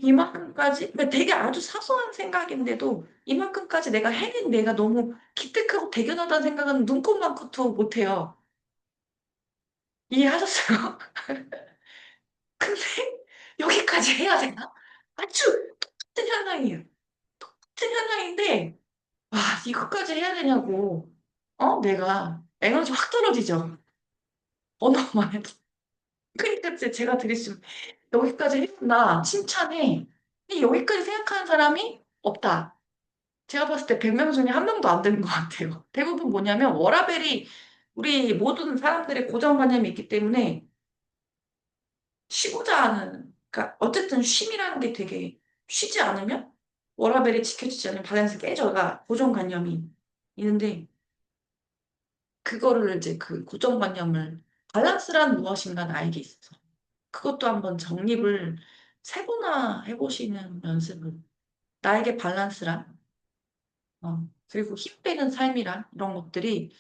이만큼까지, 그러니까 되게 아주 사소한 생각인데도 이만큼까지 내가 해낸 내가 너무 기특하고 대견하다는 생각은 눈꼽만큼도 못해요. 이해하셨어요? 근데 여기까지 해야 되나? 아주 똑같은 현상이에요. 똑같은 현상인데, 이것까지 해야 되냐고. 내가 에너지 확 떨어지죠. 언어만 해도. 그러니까 제가 드리면 여기까지 했구나. 칭찬해. 근데 여기까지 생각하는 사람이 없다. 제가 봤을 때 100명 중에 한 명도 안 되는 것 같아요. 대부분 뭐냐면 워라밸이 우리 모든 사람들의 고정관념이 있기 때문에 쉬고자 하는, 그러니까 어쨌든 쉼이라는 게 되게 쉬지 않으면 워라밸이 지켜지지 않으면 밸런스 깨져가 고정관념이 있는데 그거를 이제 그 고정관념을 밸런스란 무엇인가는 알게 있어서 그것도 한번 정립을 세 번나 해보시는 연습을. 나에게 밸런스란, 그리고 힘 빼는 삶이란, 이런 것들이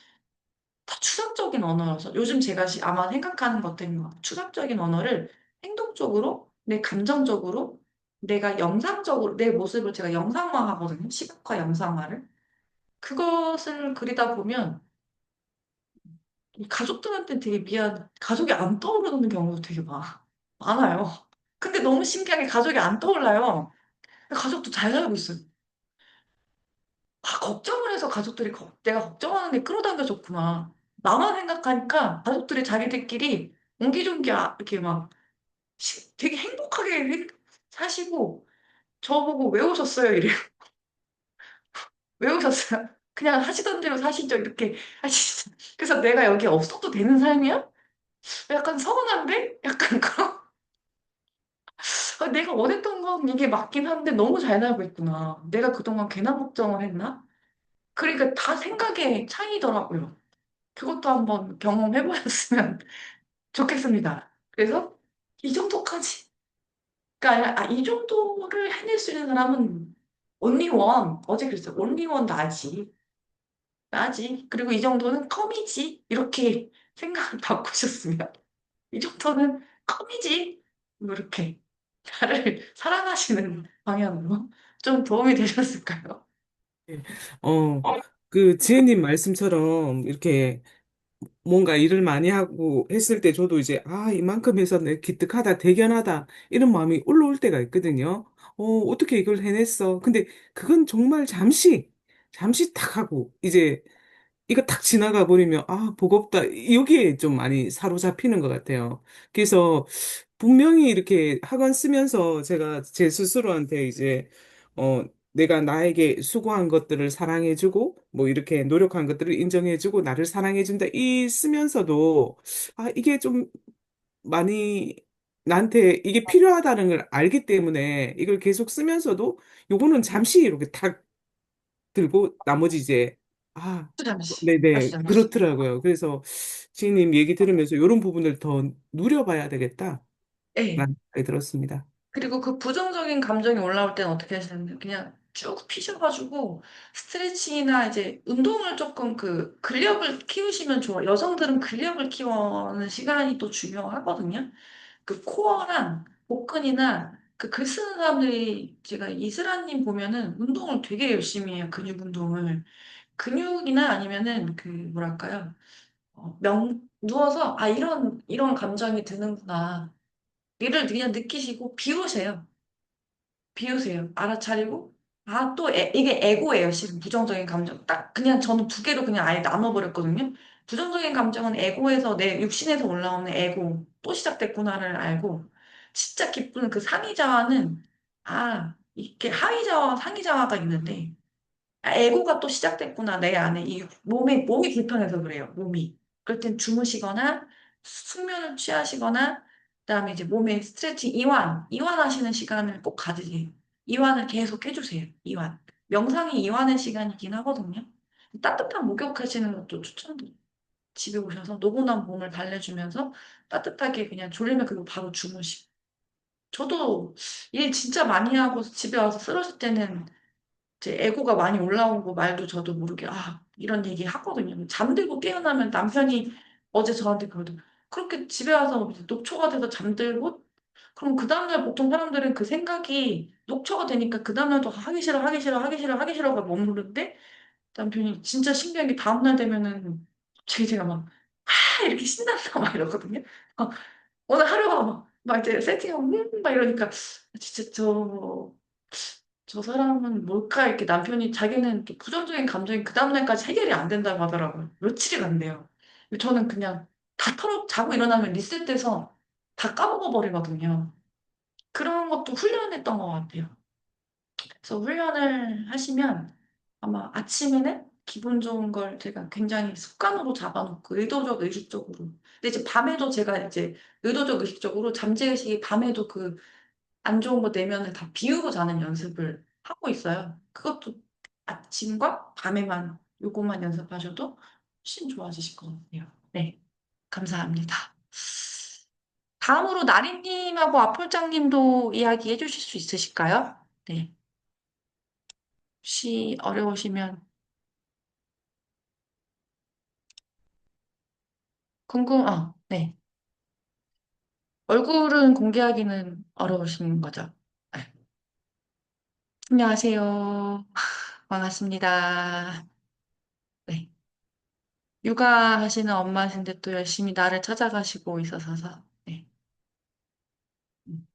다 추상적인 언어여서 요즘 제가 아마 생각하는 것들인 것 같아요. 추상적인 언어를 행동적으로, 내 감정적으로, 내가 영상적으로, 내 모습을 제가 영상화 하거든요. 시각화, 영상화를. 그것을 그리다 보면 이 가족들한테 되게 가족이 안 떠오르는 경우도 되게 많아요. 근데 너무 신기하게 가족이 안 떠올라요. 가족도 잘 살고 있어요. 걱정을 해서 가족들이 내가 걱정하는 게 끌어당겨졌구나. 나만 생각하니까 가족들이 자기들끼리 옹기종기 이렇게 막 되게 행복하게 사시고 저보고 왜 오셨어요? 이래요. 왜 오셨어요? 그냥 하시던 대로 사시죠. 이렇게 하시죠. 그래서 내가 여기 없어도 되는 삶이야? 약간 서운한데? 약간 그런. 내가 원했던 건 이게 맞긴 한데 너무 잘 살고 있구나. 내가 그동안 괜한 걱정을 했나? 그러니까 다 생각의 차이더라고요. 그것도 한번 경험해 보셨으면 좋겠습니다. 그래서 이 정도까지, 그러니까 이 정도를 해낼 수 있는 사람은 only one, 어제 그랬어요. only one 나지. 그리고 이 정도는 껌이지. 이렇게 생각을 바꾸셨으면 이 정도는 껌이지. 뭐 이렇게 나를 사랑하시는 방향으로 좀 도움이 되셨을까요? 예. 어, 그 지혜님 말씀처럼 이렇게 뭔가 일을 많이 하고 했을 때 저도 이제 이만큼 해서 내 기특하다, 대견하다 이런 마음이 올라올 때가 있거든요. 어떻게 이걸 해냈어? 근데 그건 정말 잠시 딱 하고 이제 이거 탁 지나가 버리면 버겁다. 여기에 좀 많이 사로잡히는 것 같아요. 그래서 분명히 이렇게 학원 쓰면서 제가 제 스스로한테 이제 어 내가 나에게 수고한 것들을 사랑해주고 뭐 이렇게 노력한 것들을 인정해주고 나를 사랑해준다 이 쓰면서도 이게 좀 많이 나한테 이게 필요하다는 걸 알기 때문에 이걸 계속 쓰면서도 요거는 잠시 이렇게 탁 들고 나머지 이제 아 아주 잠시. 아주 네네 잠시. 그렇더라고요. 그래서 지님 얘기 들으면서 이런 부분을 더 누려봐야 되겠다. 네. 라는 생각이 들었습니다. 그리고 그 부정적인 감정이 올라올 때는 어떻게 하시냐면 그냥 쭉 피셔가지고 스트레칭이나 이제 운동을 조금 근력을 키우시면 좋아요. 여성들은 근력을 키우는 시간이 또 중요하거든요. 그 코어랑 복근이나 그 글 쓰는 사람들이 제가 이슬아님 보면은 운동을 되게 열심히 해요. 근육 운동을. 근육이나 아니면은 그 뭐랄까요? 누워서 아 이런 감정이 드는구나. 이를 그냥 느끼시고 비우세요. 비우세요. 알아차리고 아 또 이게 에고예요. 실은 부정적인 감정. 딱 그냥 저는 두 개로 그냥 아예 나눠버렸거든요. 부정적인 감정은 에고에서 내 육신에서 올라오는 에고 또 시작됐구나를 알고 진짜 기쁜 그 상의자와는 아 이렇게 하의자와 상의자와가 있는데 아, 에고가 또 시작됐구나, 내 안에. 몸이 불편해서 그래요, 몸이. 그럴 땐 주무시거나, 숙면을 취하시거나, 그다음에 이제 몸에 스트레칭, 이완하시는 시간을 꼭 가지세요. 이완을 계속 해주세요, 이완. 명상이 이완의 시간이긴 하거든요. 따뜻한 목욕하시는 것도 추천드려요. 집에 오셔서 노곤한 몸을 달래주면서 따뜻하게 그냥 졸리면 그거 바로 주무시고. 저도 일 진짜 많이 하고 집에 와서 쓰러질 때는 제 에고가 많이 올라오고 말도 저도 모르게 이런 얘기 하거든요. 잠들고 깨어나면 남편이 어제 저한테 그러더라고요. 그렇게 집에 와서 이제 녹초가 돼서 잠들고 그럼 그 다음날 보통 사람들은 그 생각이 녹초가 되니까 그 다음날도 하기 싫어 하기 싫어 하기 싫어 하기 싫어가 머무르는데 남편이 진짜 신기한 게 다음날 되면은 갑자기 제가 이렇게 신난다 막 이러거든요. 어, 오늘 하루가 막 이제 세팅하고 막 이러니까 진짜 저 사람은 뭘까? 이렇게 남편이 자기는 또 부정적인 감정이 그 다음날까지 해결이 안 된다고 하더라고요. 며칠이 간대요. 근데 저는 그냥 다 자고 일어나면 리셋돼서 다 까먹어 버리거든요. 그런 것도 훈련했던 것 같아요. 그래서 훈련을 하시면 아마 아침에는 기분 좋은 걸 제가 굉장히 습관으로 잡아놓고 의도적 의식적으로. 근데 이제 밤에도 제가 이제 의도적 의식적으로 잠재의식이 밤에도 그 안 좋은 거 내면을 다 비우고 자는 연습을 하고 있어요. 그것도 아침과 밤에만 요것만 연습하셔도 훨씬 좋아지실 것 같아요. 네, 감사합니다. 다음으로 나리님하고 아폴장님도 이야기해 주실 수 있으실까요? 네, 혹시 어려우시면 네. 얼굴은 공개하기는 어려우신 거죠? 네. 안녕하세요. 반갑습니다. 네. 육아하시는 엄마신데 또 열심히 나를 찾아가시고 있어서, 네. 음.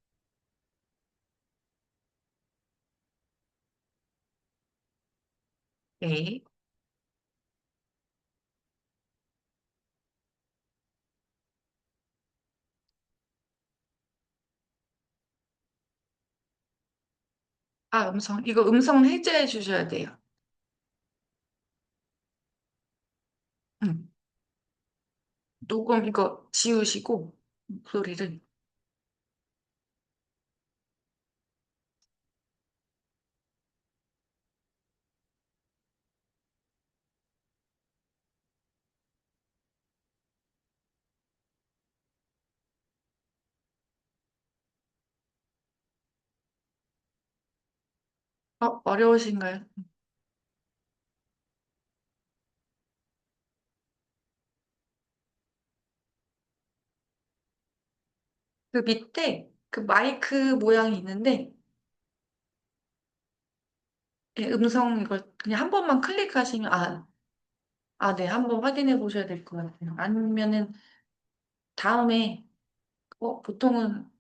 네. 이거 음성 해제해 주셔야 돼요. 음. 녹음 이거 지우시고, 목소리를. 어려우신가요? 그 밑에 그 마이크 모양이 있는데, 예, 음성 이걸 그냥 한 번만 클릭하시면, 네, 한번 확인해 보셔야 될 것 같아요. 아니면은 다음에, 보통은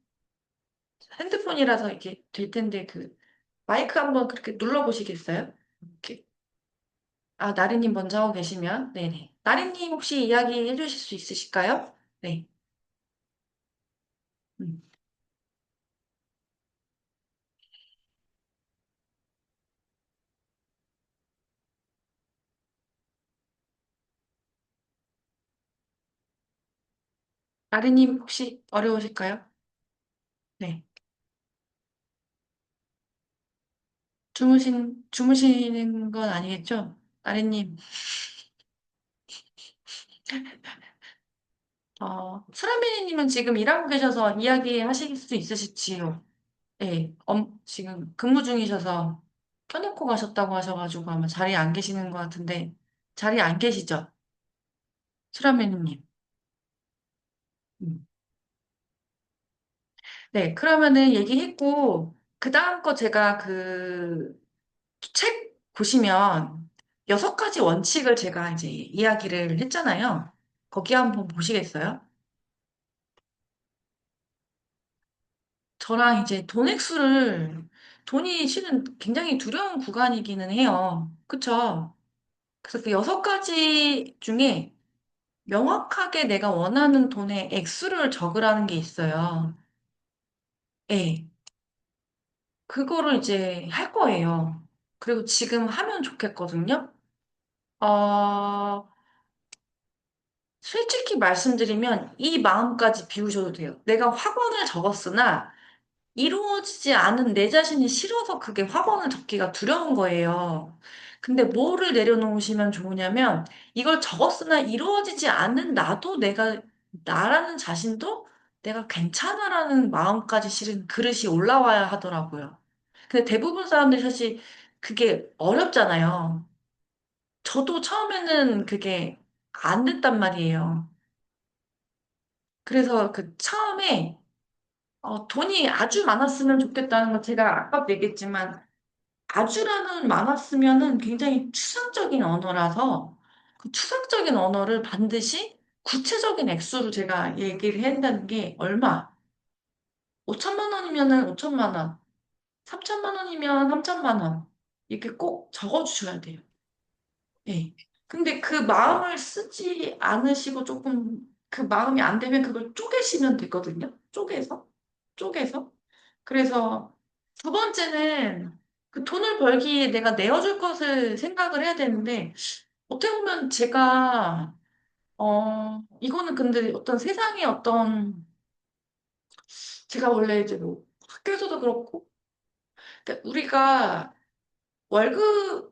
핸드폰이라서 이게 될 텐데, 그 마이크 한번 그렇게 눌러보시겠어요? 이렇게. 나리님 먼저 하고 계시면, 네네. 나리님 혹시 이야기 해주실 수 있으실까요? 네. 음. 나리님 혹시 어려우실까요? 네. 주무시는 건 아니겠죠? 나리님, 수라미님은 지금 일하고 계셔서 이야기하실 수 있으실지요? 네. 지금 근무 중이셔서 켜놓고 가셨다고 하셔가지고 아마 자리에 안 계시는 것 같은데, 자리에 안 계시죠? 수라미님. 음. 네, 그러면은 얘기했고, 그 다음 거 제가 그 책 보시면 6가지 원칙을 제가 이제 이야기를 했잖아요. 거기 한번 보시겠어요? 저랑 이제 돈 액수를, 돈이 실은 굉장히 두려운 구간이기는 해요. 그쵸? 그래서 그 6가지 중에 명확하게 내가 원하는 돈의 액수를 적으라는 게 있어요. 예. 그거를 이제 할 거예요. 그리고 지금 하면 좋겠거든요. 어, 솔직히 말씀드리면 이 마음까지 비우셔도 돼요. 내가 확언을 적었으나 이루어지지 않은 내 자신이 싫어서 그게 확언을 적기가 두려운 거예요. 근데 뭐를 내려놓으시면 좋으냐면 이걸 적었으나 이루어지지 않는 나도 나라는 자신도 내가 괜찮아라는 마음까지 실은 그릇이 올라와야 하더라고요. 근데 대부분 사람들이 사실 그게 어렵잖아요. 저도 처음에는 그게 안 됐단 말이에요. 그래서 그 처음에 돈이 아주 많았으면 좋겠다는 거 제가 아까도 얘기했지만 아주라는 많았으면은 굉장히 추상적인 언어라서 그 추상적인 언어를 반드시 구체적인 액수로 제가 얘기를 해야 한다는 게 얼마? 5천만 원이면은 5천만 원, 3천만 원이면 3천만 원 이렇게 꼭 적어주셔야 돼요. 네. 근데 그 마음을 쓰지 않으시고 조금 그 마음이 안 되면 그걸 쪼개시면 되거든요. 쪼개서. 그래서 두 번째는 그 돈을 벌기에 내가 내어줄 것을 생각을 해야 되는데 어떻게 보면 이거는 근데 어떤 세상의 어떤 제가 원래 이제 뭐 학교에서도 그렇고 그러니까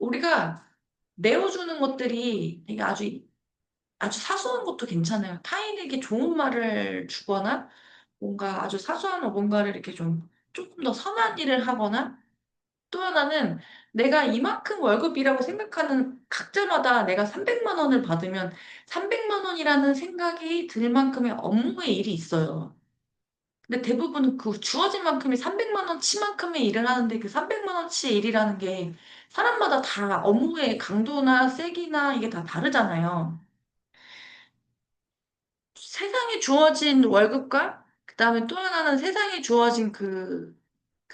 우리가 내어주는 것들이 되게 아주 사소한 것도 괜찮아요. 타인에게 좋은 말을 주거나 뭔가 아주 사소한 뭔가를 이렇게 좀 조금 더 선한 일을 하거나 또 하나는 내가 이만큼 월급이라고 생각하는 각자마다 내가 300만 원을 받으면 300만 원이라는 생각이 들 만큼의 업무의 일이 있어요. 근데 대부분 그 주어진 만큼이 300만 원치만큼의 일을 하는데 그 300만 원치 일이라는 게 사람마다 다 업무의 강도나 세기나 이게 다 다르잖아요. 세상에 주어진 월급과 그다음에 또 하나는 세상에 주어진 그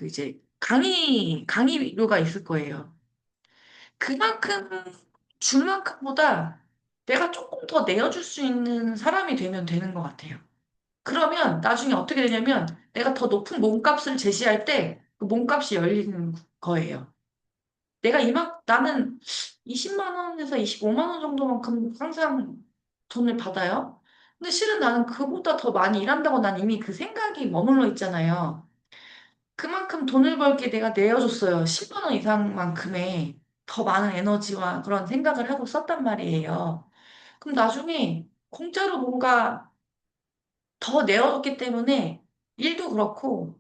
이제 강의료가 있을 거예요. 그만큼 줄 만큼보다 내가 조금 더 내어줄 수 있는 사람이 되면 되는 것 같아요. 그러면 나중에 어떻게 되냐면 내가 더 높은 몸값을 제시할 때 그 몸값이 열리는 거예요. 나는 20만 원에서 25만 원 정도만큼 항상 돈을 받아요. 근데 실은 나는 그보다 더 많이 일한다고 난 이미 그 생각이 머물러 있잖아요. 그만큼 돈을 벌게 내가 내어줬어요. 10만 원 이상만큼의 더 많은 에너지와 그런 생각을 하고 썼단 말이에요. 그럼 나중에 공짜로 뭔가 더 내어줬기 때문에 일도 그렇고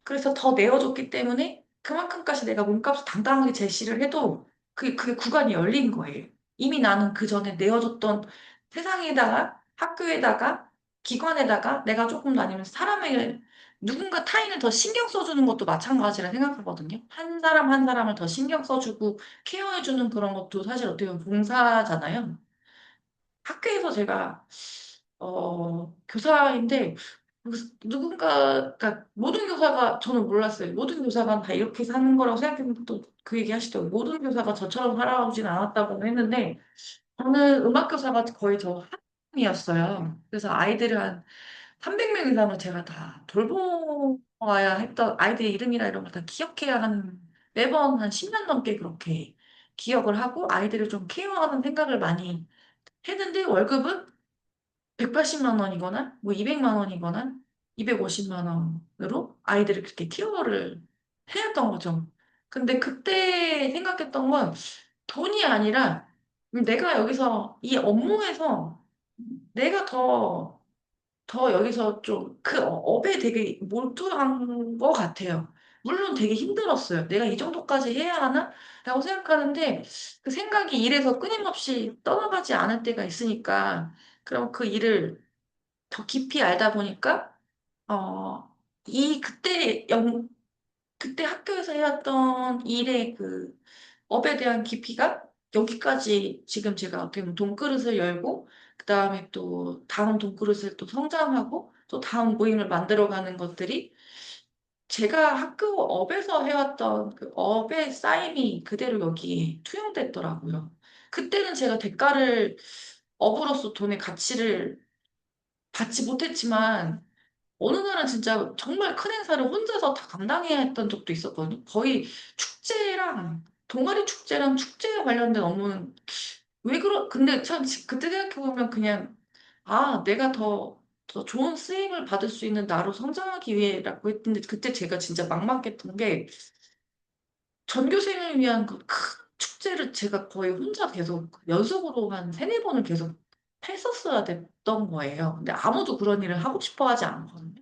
그래서 더 내어줬기 때문에 그만큼까지 내가 몸값을 당당하게 제시를 해도 그게 구간이 열린 거예요. 이미 나는 그 전에 내어줬던 세상에다가 학교에다가 기관에다가 내가 조금 더 아니면 사람에게 누군가 타인을 더 신경 써주는 것도 마찬가지라 생각하거든요. 한 사람 한 사람을 더 신경 써주고 케어해주는 그런 것도 사실 어떻게 보면 봉사잖아요. 학교에서 제가 교사인데 누군가 모든 교사가 저는 몰랐어요. 모든 교사가 다 이렇게 사는 거라고 생각했는데 또 그 얘기 하시더라고요. 모든 교사가 저처럼 살아오진 않았다고 했는데 저는 음악 교사가 거의 저 한명이었어요. 그래서 아이들을 한 300명 이상을 제가 다 돌보아야 했던 아이들 이름이나 이런 걸 다 기억해야 하는 매번 한 10년 넘게 그렇게 기억을 하고 아이들을 좀 케어하는 생각을 많이 했는데 월급은 180만 원이거나 뭐 200만 원이거나 250만 원으로 아이들을 그렇게 케어를 해왔던 거죠. 근데 그때 생각했던 건 돈이 아니라 내가 여기서 이 업무에서 내가 더 여기서 좀 그 업에 되게 몰두한 것 같아요. 물론 되게 힘들었어요. 내가 이 정도까지 해야 하나? 라고 생각하는데 그 생각이 일에서 끊임없이 떠나가지 않을 때가 있으니까 그럼 그 일을 더 깊이 알다 보니까 어, 그때 학교에서 해왔던 일의 그 업에 대한 깊이가 여기까지 지금 제가 어떻게 보면 돈그릇을 열고, 그 다음에 또 다음 돈그릇을 또 성장하고, 또 다음 모임을 만들어가는 것들이 제가 학교 업에서 해왔던 그 업의 쌓임이 그대로 여기에 투영됐더라고요. 그때는 제가 대가를 업으로서 돈의 가치를 받지 못했지만, 어느 날은 진짜 정말 큰 행사를 혼자서 다 감당해야 했던 적도 있었거든요. 거의 축제랑, 동아리 축제랑 축제에 관련된 업무는 근데 참 그때 생각해보면 그냥, 아, 내가 더 좋은 쓰임을 받을 수 있는 나로 성장하기 위해라고 했는데, 그때 제가 진짜 막막했던 게, 전교생을 위한 그 큰 축제를 제가 거의 혼자 계속 연속으로 한 세네 번을 계속 했었어야 됐던 거예요. 근데 아무도 그런 일을 하고 싶어 하지 않거든요.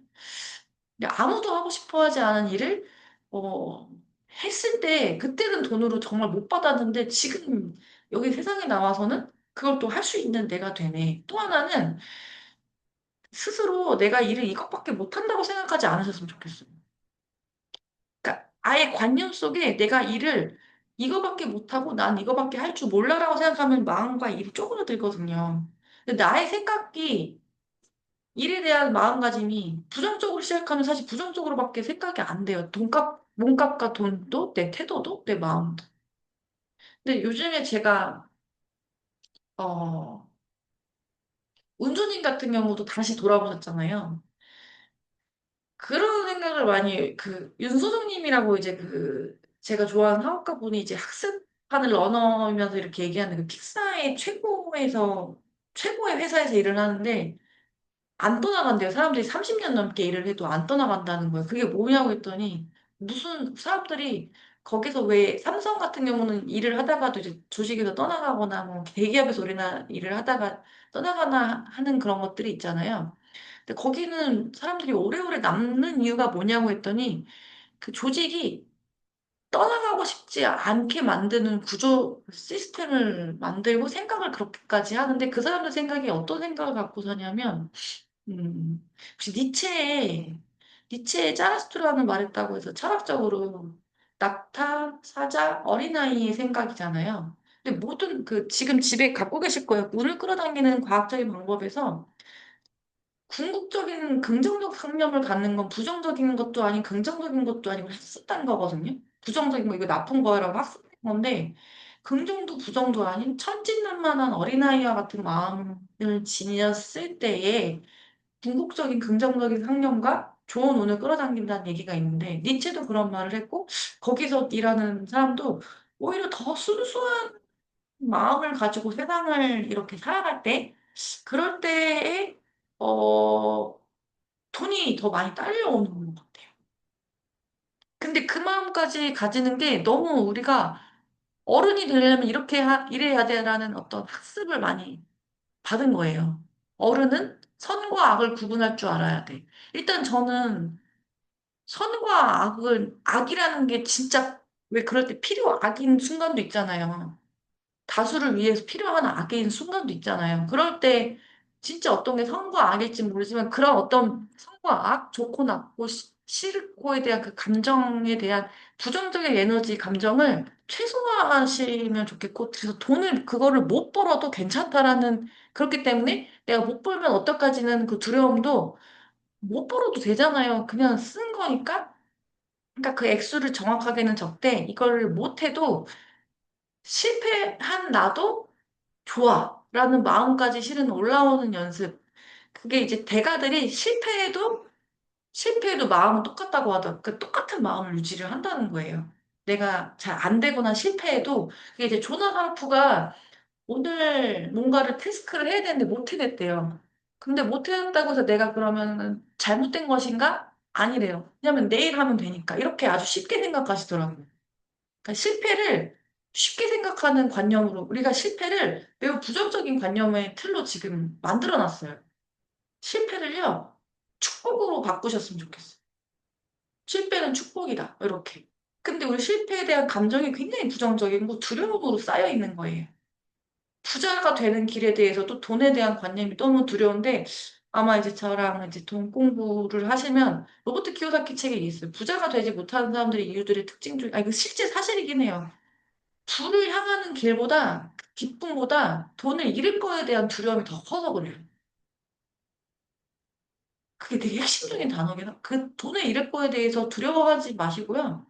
근데 아무도 하고 싶어 하지 않은 일을, 어, 했을 때, 그때는 돈으로 정말 못 받았는데, 지금 여기 세상에 나와서는 그걸 또 할 수 있는 내가 되네. 또 하나는 스스로 내가 일을 이것밖에 못한다고 생각하지 않으셨으면 좋겠어요. 그러니까 아예 관념 속에 내가 일을 이거밖에 못하고 난 이거밖에 할 줄 몰라라고 생각하면 마음과 일이 쪼그라들거든요. 근데 나의 생각이 일에 대한 마음가짐이 부정적으로 시작하면 사실 부정적으로밖에 생각이 안 돼요. 몸값과 돈도, 내 태도도, 내 마음도. 근데 요즘에 제가, 어, 운주님 같은 경우도 다시 돌아보셨잖아요. 그런 생각을 많이, 윤소정님이라고 이제 제가 좋아하는 사업가 분이 이제 학습하는 러너이면서 이렇게 얘기하는 그 픽사의 최고의 회사에서 일을 하는데, 안 떠나간대요. 사람들이 30년 넘게 일을 해도 안 떠나간다는 거예요. 그게 뭐냐고 했더니, 무슨 사람들이 거기서 왜 삼성 같은 경우는 일을 하다가도 이제 조직에서 떠나가거나 뭐 대기업에서 우리나 일을 하다가 떠나거나 하는 그런 것들이 있잖아요. 근데 거기는 사람들이 오래오래 남는 이유가 뭐냐고 했더니, 그 조직이 떠나가고 싶지 않게 만드는 구조 시스템을 만들고 생각을 그렇게까지 하는데, 그 사람들 생각이 어떤 생각을 갖고 사냐면, 혹시 니체의 짜라스트라는 말 했다고 해서 철학적으로 낙타, 사자, 어린아이의 생각이잖아요. 근데 모든 지금 집에 갖고 계실 거예요. 물을 끌어당기는 과학적인 방법에서 궁극적인 긍정적 상념을 갖는 건 부정적인 것도 아닌 긍정적인 것도 아니고 학습된 거거든요. 부정적인 거 이거 나쁜 거라고 학습된 건데, 긍정도 부정도 아닌 천진난만한 어린아이와 같은 마음을 지녔을 때에 궁극적인 긍정적인 상념과 좋은 운을 끌어당긴다는 얘기가 있는데, 니체도 그런 말을 했고, 거기서 일하는 사람도 오히려 더 순수한 마음을 가지고 세상을 이렇게 살아갈 때, 그럴 때에 어 돈이 더 많이 딸려오는 것 같아요. 근데 그 마음까지 가지는 게 너무 우리가 어른이 되려면 이래야 돼라는 어떤 학습을 많이 받은 거예요. 어른은 선과 악을 구분할 줄 알아야 돼. 일단 저는 선과 악이라는 게 진짜 왜 그럴 때 악인 순간도 있잖아요. 다수를 위해서 필요한 악인 순간도 있잖아요. 그럴 때 진짜 어떤 게 선과 악일지 모르지만 그런 어떤 선과 악, 좋고 나쁘고 싫고에 대한 그 감정에 대한 부정적인 에너지 감정을 최소화하시면 좋겠고, 그래서 돈을 그거를 못 벌어도 괜찮다라는, 그렇기 때문에 내가 못 벌면 어떡하지는 그 두려움도, 못 벌어도 되잖아요. 그냥 쓴 거니까. 그러니까 그 액수를 정확하게는 적되 이걸 못해도 실패한 나도 좋아. 라는 마음까지 실은 올라오는 연습. 그게 이제 대가들이 실패해도 마음은 똑같다고 하더라고요. 그 똑같은 마음을 유지를 한다는 거예요. 내가 잘 안 되거나 실패해도, 그게 이제 조나 살프가 오늘 뭔가를 태스크를 해야 되는데 못 해냈대요. 근데 못 해냈다고 해서 내가 그러면 잘못된 것인가? 아니래요. 왜냐면 내일 하면 되니까. 이렇게 아주 쉽게 생각하시더라고요. 그러니까 실패를 쉽게 생각하는 관념으로, 우리가 실패를 매우 부정적인 관념의 틀로 지금 만들어 놨어요. 실패를요, 축복으로 바꾸셨으면 좋겠어요. 실패는 축복이다. 이렇게. 근데 우리 실패에 대한 감정이 굉장히 부정적이고 두려움으로 쌓여 있는 거예요. 부자가 되는 길에 대해서도 돈에 대한 관념이 너무 두려운데, 아마 이제 저랑 이제 돈 공부를 하시면 로버트 키요사키 책에 있어요. 부자가 되지 못하는 사람들의 이유들의 특징 중, 아, 이거 실제 사실이긴 해요. 부를 향하는 길보다, 기쁨보다 돈을 잃을 거에 대한 두려움이 더 커서 그래요. 그게 되게 핵심적인 단어긴 해요. 그 돈을 잃을 거에 대해서 두려워하지 마시고요.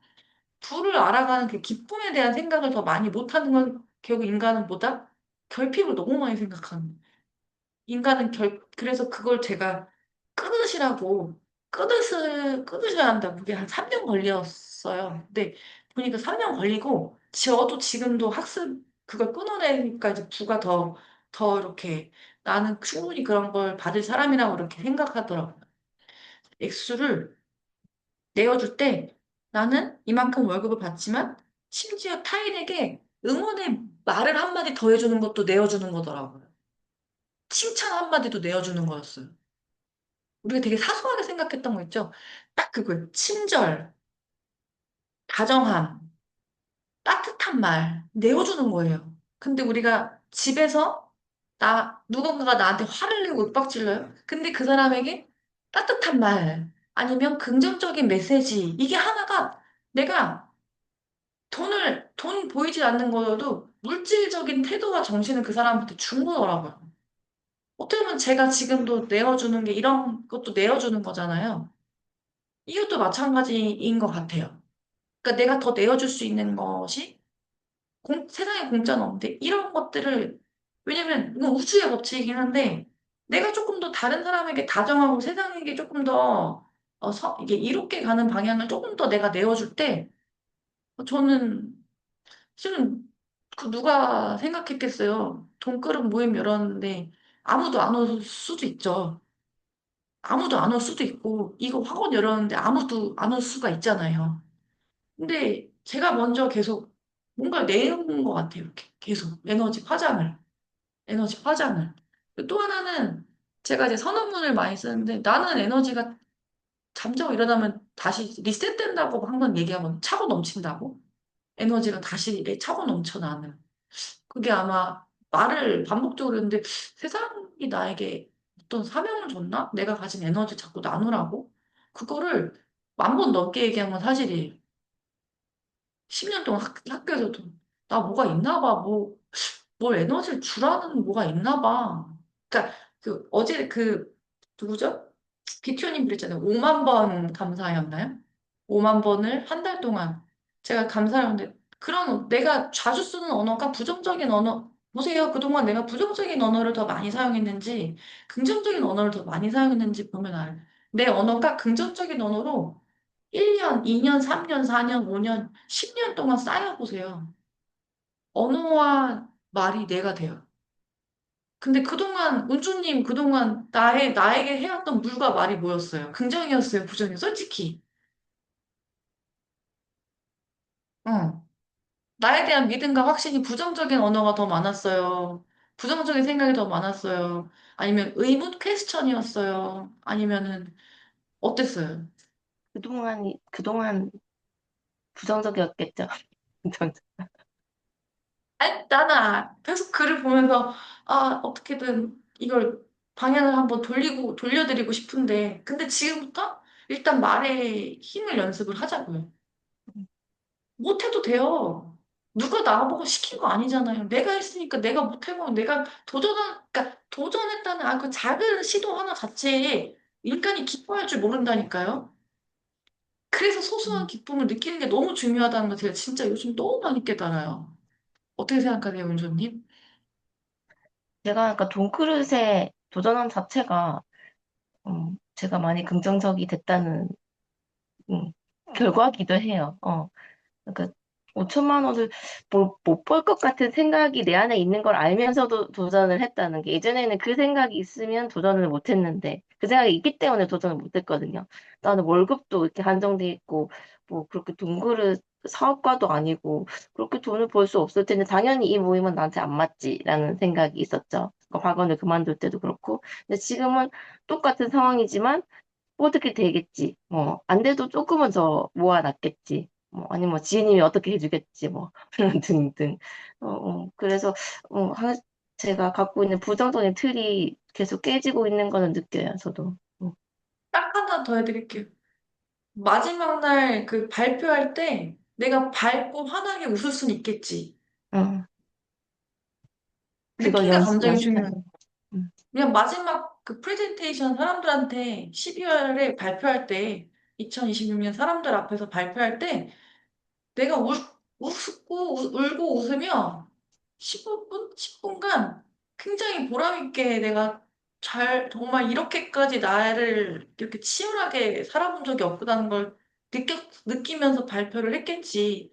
부를 알아가는 그 기쁨에 대한 생각을 더 많이 못하는 건 결국 인간은 뭐다? 결핍을 너무 많이 생각하는 거예요. 인간은 그래서 그걸 제가 끊으시라고, 끊으셔야 한다고. 그게 한 3년 걸렸어요. 근데 보니까 3년 걸리고, 저도 지금도 그걸 끊어내니까 이제 부가 더 이렇게 나는 충분히 그런 걸 받을 사람이라고 이렇게 생각하더라고요. 액수를 내어줄 때 나는 이만큼 월급을 받지만 심지어 타인에게 응원의 말을 한마디 더 해주는 것도 내어주는 거더라고요. 칭찬 한마디도 내어주는 거였어요. 우리가 되게 사소하게 생각했던 거 있죠? 딱 그거예요. 친절, 다정함, 따뜻한 말 내어주는 거예요. 근데 우리가 집에서 누군가가 나한테 화를 내고 윽박질러요. 근데 그 사람에게 따뜻한 말 아니면 긍정적인 메시지 이게 하나가 내가 돈 보이지 않는 거여도 물질적인 태도와 정신을 그 사람한테 준 거더라고요. 어떻게 보면 제가 지금도 내어주는 게 이런 것도 내어주는 거잖아요. 이것도 마찬가지인 것 같아요. 그러니까 내가 더 내어줄 수 있는 것이 세상에 공짜는 없는데 이런 것들을 왜냐면 이건 우주의 법칙이긴 한데 내가 조금 더 다른 사람에게 다정하고 세상에게 조금 더 이게 이롭게 가는 방향을 조금 더 내가 내어줄 때 저는 실은 그 누가 생각했겠어요. 돈그릇 모임 열었는데 아무도 안 올 수도 있죠. 아무도 안 올 수도 있고 이거 학원 열었는데 아무도 안 올 수가 있잖아요. 근데 제가 먼저 계속 뭔가 내는 것 같아요. 이렇게 계속 에너지 화장을. 또 하나는 제가 이제 선언문을 많이 쓰는데 나는 에너지가 잠자고 일어나면 다시 리셋된다고 한번 얘기하면 차고 넘친다고. 에너지가 다시 차고 넘쳐 나는. 그게 아마 말을 반복적으로 했는데 세상이 나에게 어떤 사명을 줬나? 내가 가진 에너지 자꾸 나누라고? 그거를 10,000번 넘게 얘기한 건 사실이에요. 10년 동안 학교에서도 나 뭐가 있나 봐. 뭘 에너지를 주라는 뭐가 있나 봐. 그러니까 어제 누구죠? 비티오님 그랬잖아요. 5만 번 감사였나요? 5만 번을 한 달 동안 제가 감사를 하는데 그런 내가 자주 쓰는 언어가 부정적인 언어 보세요. 그동안 내가 부정적인 언어를 더 많이 사용했는지 긍정적인 언어를 더 많이 사용했는지 보면 알아요. 내 언어가 긍정적인 언어로 1년, 2년, 3년, 4년, 5년, 10년 동안 쌓여보세요. 언어와 말이 내가 돼요. 근데 그동안, 운주님, 그동안 나에게 해왔던 물과 말이 뭐였어요? 긍정이었어요? 부정이었어요? 솔직히. 어. 나에 대한 믿음과 확신이 부정적인 언어가 더 많았어요. 부정적인 생각이 더 많았어요. 아니면 의문 퀘스천이었어요. 아니면은, 어땠어요? 그동안 부정적이었겠죠. 부정적. 아니, 나는 계속 글을 보면서, 어떻게든 이걸 방향을 한번 돌려드리고 싶은데, 근데 지금부터 일단 말에 힘을 연습을 하자고요. 못해도 돼요. 누가 나보고 시킨 거 아니잖아요. 내가 했으니까 내가 못해보면 그러니까 도전했다는 그 작은 시도 하나 자체에 인간이 기뻐할 줄 모른다니까요. 그래서 소소한 기쁨을 느끼는 게 너무 중요하다는 걸 제가 진짜 요즘 너무 많이 깨달아요. 어떻게 생각하세요, 은조님? 제가 그러니까 돈그릇에 도전한 자체가 제가 많이 긍정적이 됐다는 음, 결과기도 해요. 그러니까 5천만 원을 못 벌 것 같은 생각이 내 안에 있는 걸 알면서도 도전을 했다는 게 예전에는 그 생각이 있으면 도전을 못 했는데 그 생각이 있기 때문에 도전을 못 했거든요. 나는 월급도 이렇게 한정돼 있고 뭐 그렇게 동그릇 사업가도 아니고 그렇게 돈을 벌 수 없을 텐데 당연히 이 모임은 나한테 안 맞지라는 생각이 있었죠. 학원을 그만둘 때도 그렇고. 근데 지금은 똑같은 상황이지만 뭐 어떻게 되겠지. 뭐, 안 돼도 조금은 더 모아놨겠지. 뭐, 아니, 뭐, 지혜님이 어떻게 해주겠지. 뭐, 등등. 그래서, 어, 하- 제가 갖고 있는 부정적인 틀이 계속 깨지고 있는 거는 느껴요, 저도. 딱 하나 더 해드릴게요. 마지막 날 그 발표할 때 내가 밝고 환하게 웃을 순 있겠지. 응. 그걸 느끼는 감정이 중요해. 연습하는. 응. 그냥 마지막 그 프레젠테이션 사람들한테 12월에 발표할 때, 2026년 사람들 앞에서 발표할 때, 내가 울고 웃으며 15분? 10분간 굉장히 보람있게 내가 정말 이렇게까지 나를 이렇게 치열하게 살아본 적이 없구나는 걸 느끼면서 발표를 했겠지.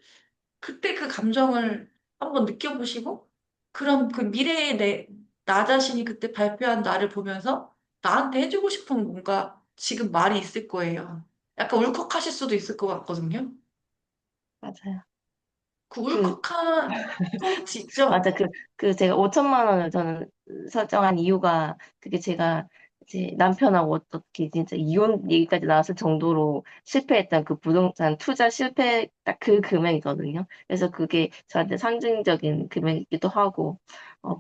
그때 그 감정을 한번 느껴보시고, 그럼 그 미래의 나 자신이 그때 발표한 나를 보면서 나한테 해주고 싶은 뭔가 지금 말이 있을 거예요. 약간 울컥하실 수도 있을 것 같거든요. 맞아요. 그 그, 울컥한 포인트 있죠? 맞아. 제가 5천만 원을 저는 설정한 이유가 그게 제가 이제 남편하고 어떻게 진짜 이혼 얘기까지 나왔을 정도로 실패했던 그 부동산 투자 실패 딱 그 금액이거든요. 그래서 그게 저한테 상징적인 금액이기도 하고,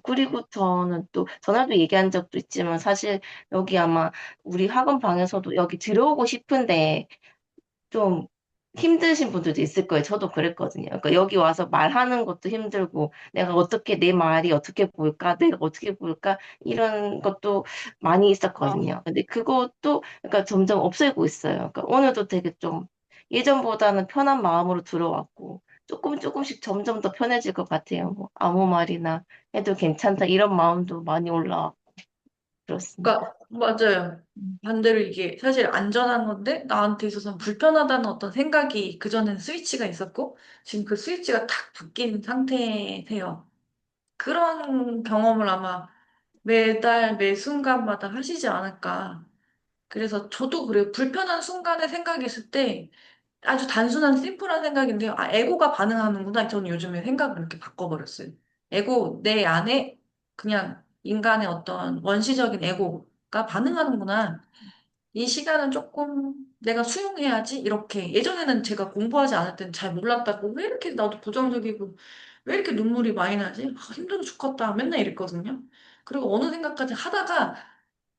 그리고 저는 또 전화도 얘기한 적도 있지만 사실 여기 아마 우리 학원 방에서도 여기 들어오고 싶은데 좀 힘드신 분들도 있을 거예요. 저도 그랬거든요. 그러니까 여기 와서 말하는 것도 힘들고, 내가 어떻게, 내 말이 어떻게 보일까, 내가 어떻게 보일까, 이런 것도 많이 있었거든요. 근데 그것도 그러니까 점점 없애고 있어요. 그러니까 오늘도 되게 좀 예전보다는 편한 마음으로 들어왔고, 조금씩 점점 더 편해질 것 같아요. 뭐 아무 말이나 해도 괜찮다, 이런 마음도 많이 올라왔고, 그렇습니다. 그러니까 맞아요. 음, 반대로 이게 사실 안전한 건데 나한테 있어서는 불편하다는 어떤 생각이 그전엔 스위치가 있었고 지금 그 스위치가 탁 바뀐 상태세요. 그런 경험을 아마 매달 매 순간마다 하시지 않을까. 그래서 저도 그래요. 불편한 순간에 생각이 있을 때 아주 단순한 심플한 생각인데요. 아, 에고가 반응하는구나. 저는 요즘에 생각을 이렇게 바꿔버렸어요. 에고, 내 안에 그냥 인간의 어떤 원시적인 에고가 반응하는구나. 이 시간은 조금 내가 수용해야지. 이렇게. 예전에는 제가 공부하지 않을 때는 잘 몰랐다고. 왜 이렇게 나도 부정적이고, 왜 이렇게 눈물이 많이 나지? 아, 힘들어 죽겠다. 맨날 이랬거든요. 그리고 어느 생각까지 하다가,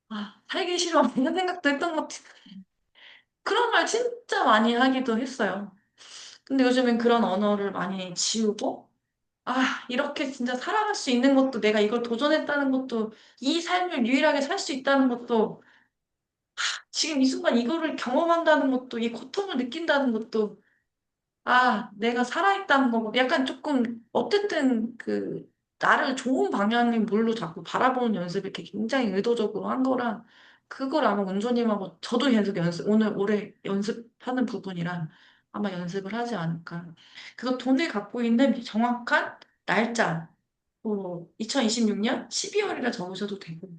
아, 살기 싫어. 이런 생각도 했던 것 같아요. 그런 말 진짜 많이 하기도 했어요. 근데 요즘엔 그런 언어를 많이 지우고, 아, 이렇게 진짜 살아갈 수 있는 것도 내가 이걸 도전했다는 것도, 이 삶을 유일하게 살 수 있다는 것도, 지금 이 순간 이거를 경험한다는 것도, 이 고통을 느낀다는 것도, 아, 내가 살아있다는 거고, 약간 조금, 어쨌든 그, 나를 좋은 방향의 물로 자꾸 바라보는 연습을 이렇게 굉장히 의도적으로 한 거라, 그걸 아마 은조님하고 저도 계속 올해 연습하는 부분이라 아마 연습을 하지 않을까. 그래서 돈을 갖고 있는 정확한 날짜, 뭐, 2026년 12월이라 적으셔도 되고,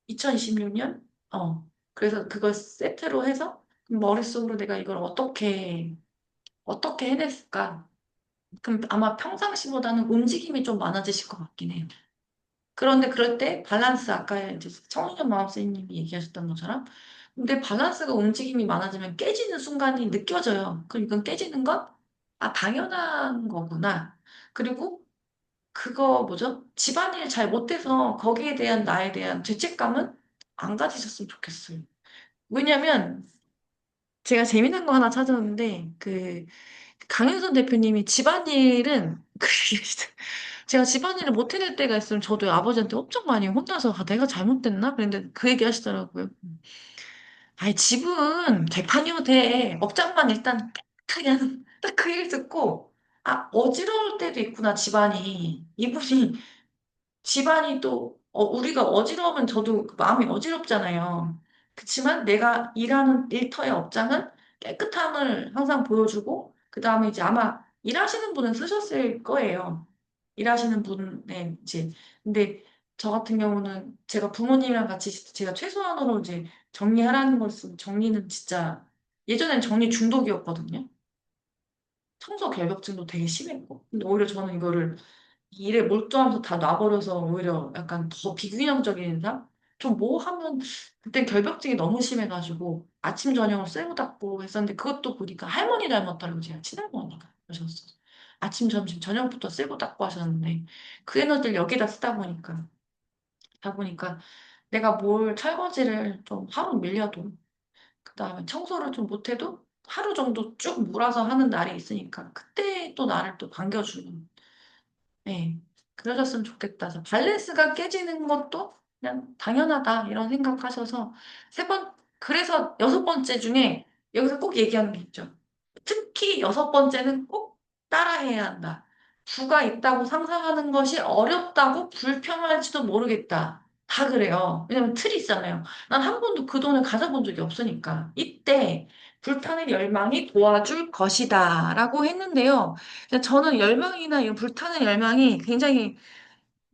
2026년, 그래서 그걸 세트로 해서 머릿속으로 내가 이걸 어떻게 해냈을까? 그럼 아마 평상시보다는 움직임이 좀 많아지실 것 같긴 해요. 그런데 그럴 때 밸런스, 아까 이제 청소년 마법사님이 얘기하셨던 것처럼, 근데 밸런스가 움직임이 많아지면 깨지는 순간이 느껴져요. 그럼 이건 깨지는 건, 아, 당연한 거구나. 그리고 그거 뭐죠? 집안일 잘 못해서 거기에 대한 나에 대한 죄책감은 안 가지셨으면 좋겠어요. 왜냐면 제가 재미난 거 하나 찾았는데, 강윤선 대표님이 집안일은 제가 집안일을 못 해낼 때가 있으면 저도 아버지한테 엄청 많이 혼나서 아, 내가 잘못됐나? 그런데 그 얘기 하시더라고요. 아니 집은 개판이어도 돼. 업장만 일단 깨끗하게 하는 딱 그 얘기를 듣고 아 어지러울 때도 있구나 집안이. 이분이 집안이 또, 우리가 어지러우면 저도 그 마음이 어지럽잖아요. 그치만 내가 일하는 일터의 업장은 깨끗함을 항상 보여주고, 그 다음에 이제 아마 일하시는 분은 쓰셨을 거예요. 일하시는 분의 이제, 근데 저 같은 경우는 제가 부모님이랑 같이 제가 최소한으로 이제 정리하라는 걸 쓰면 정리는 진짜, 예전엔 정리 중독이었거든요. 청소 결벽증도 되게 심했고. 근데 오히려 저는 이거를 일에 몰두하면서 다 놔버려서 오히려 약간 더 비균형적인 인상? 좀 뭐 하면 그때 결벽증이 너무 심해가지고 아침 저녁을 쇠고 닦고 했었는데 그것도 보니까 할머니 닮았더라고요. 제가 친할머니가 그러셨어요. 아침, 점심, 저녁부터 쓰고 닦고 하셨는데 그 에너지를 여기다 다 보니까 내가 뭘 설거지를 좀 하루 밀려도 그다음에 청소를 좀 못해도 하루 정도 쭉 몰아서 하는 날이 있으니까 그때 또 나를 또 반겨주는 네. 그러셨으면 좋겠다. 그래서 밸런스가 깨지는 것도 그냥 당연하다 이런 생각하셔서 그래서 여섯 번째 중에 여기서 꼭 얘기하는 게 있죠. 특히 여섯 번째는 꼭 따라해야 한다. 부가 있다고 상상하는 것이 어렵다고 불평할지도 모르겠다. 다 그래요. 왜냐면 틀이 있잖아요. 난 한 번도 그 돈을 가져본 적이 없으니까. 이때 불타는 열망이 도와줄 것이다. 라고 했는데요. 근데 저는 열망이나 이 불타는 열망이 굉장히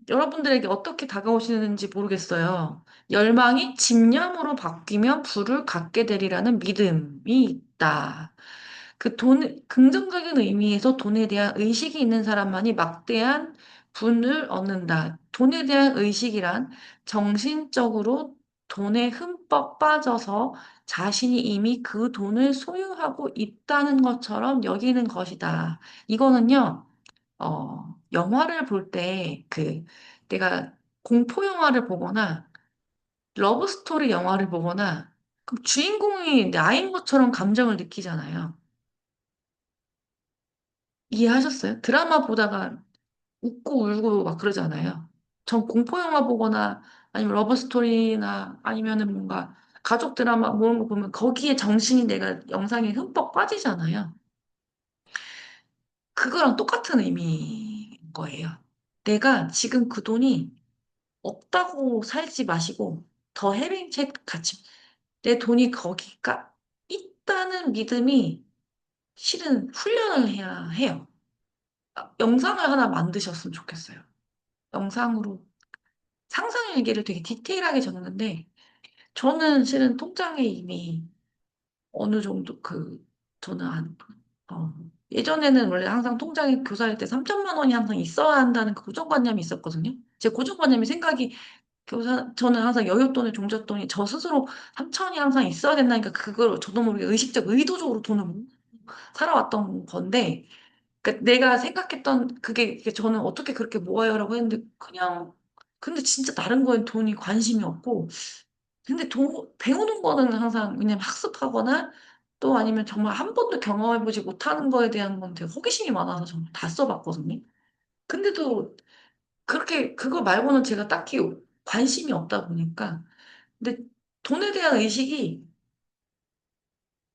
여러분들에게 어떻게 다가오시는지 모르겠어요. 열망이 집념으로 바뀌면 불을 갖게 되리라는 믿음이 있다. 긍정적인 의미에서 돈에 대한 의식이 있는 사람만이 막대한 분을 얻는다. 돈에 대한 의식이란 정신적으로 돈에 흠뻑 빠져서 자신이 이미 그 돈을 소유하고 있다는 것처럼 여기는 것이다. 이거는요, 영화를 볼 때, 내가 공포 영화를 보거나, 러브 스토리 영화를 보거나, 그럼 주인공이 나인 것처럼 감정을 느끼잖아요. 이해하셨어요? 드라마 보다가 웃고 울고 막 그러잖아요. 전 공포 영화 보거나 아니면 러브 스토리나 아니면은 뭔가 가족 드라마 뭐 이런 거 보면 거기에 정신이 내가 영상에 흠뻑 빠지잖아요. 그거랑 똑같은 의미인 거예요. 내가 지금 그 돈이 없다고 살지 마시고 더 해빙책 같이 내 돈이 거기가 있다는 믿음이 실은 훈련을 해야 해요. 영상을 하나 만드셨으면 좋겠어요. 영상으로 상상일기를 되게 디테일하게 적는데 저는 실은 통장에 이미 어느 정도 저는 어, 예전에는 원래 항상 통장에 교사할 때 3천만 원이 항상 있어야 한다는 그 고정관념이 있었거든요. 제 고정관념이 생각이 저는 항상 여윳돈에 종잣돈이 저 스스로 3천이 항상 있어야 된다니까 그걸 저도 모르게 의도적으로 돈을 모으고 살아왔던 건데 그러니까 내가 생각했던 그게 저는 어떻게 그렇게 모아요라고 했는데 근데 진짜 다른 거엔 돈이 관심이 없고 근데 배우는 거는 항상 왜냐면 학습하거나 또 아니면 정말 한 번도 경험해보지 못하는 거에 대한 건 되게 호기심이 많아서 정말 다 써봤거든요. 근데도 그거 말고는 제가 딱히 관심이 없다 보니까 근데 돈에 대한 의식이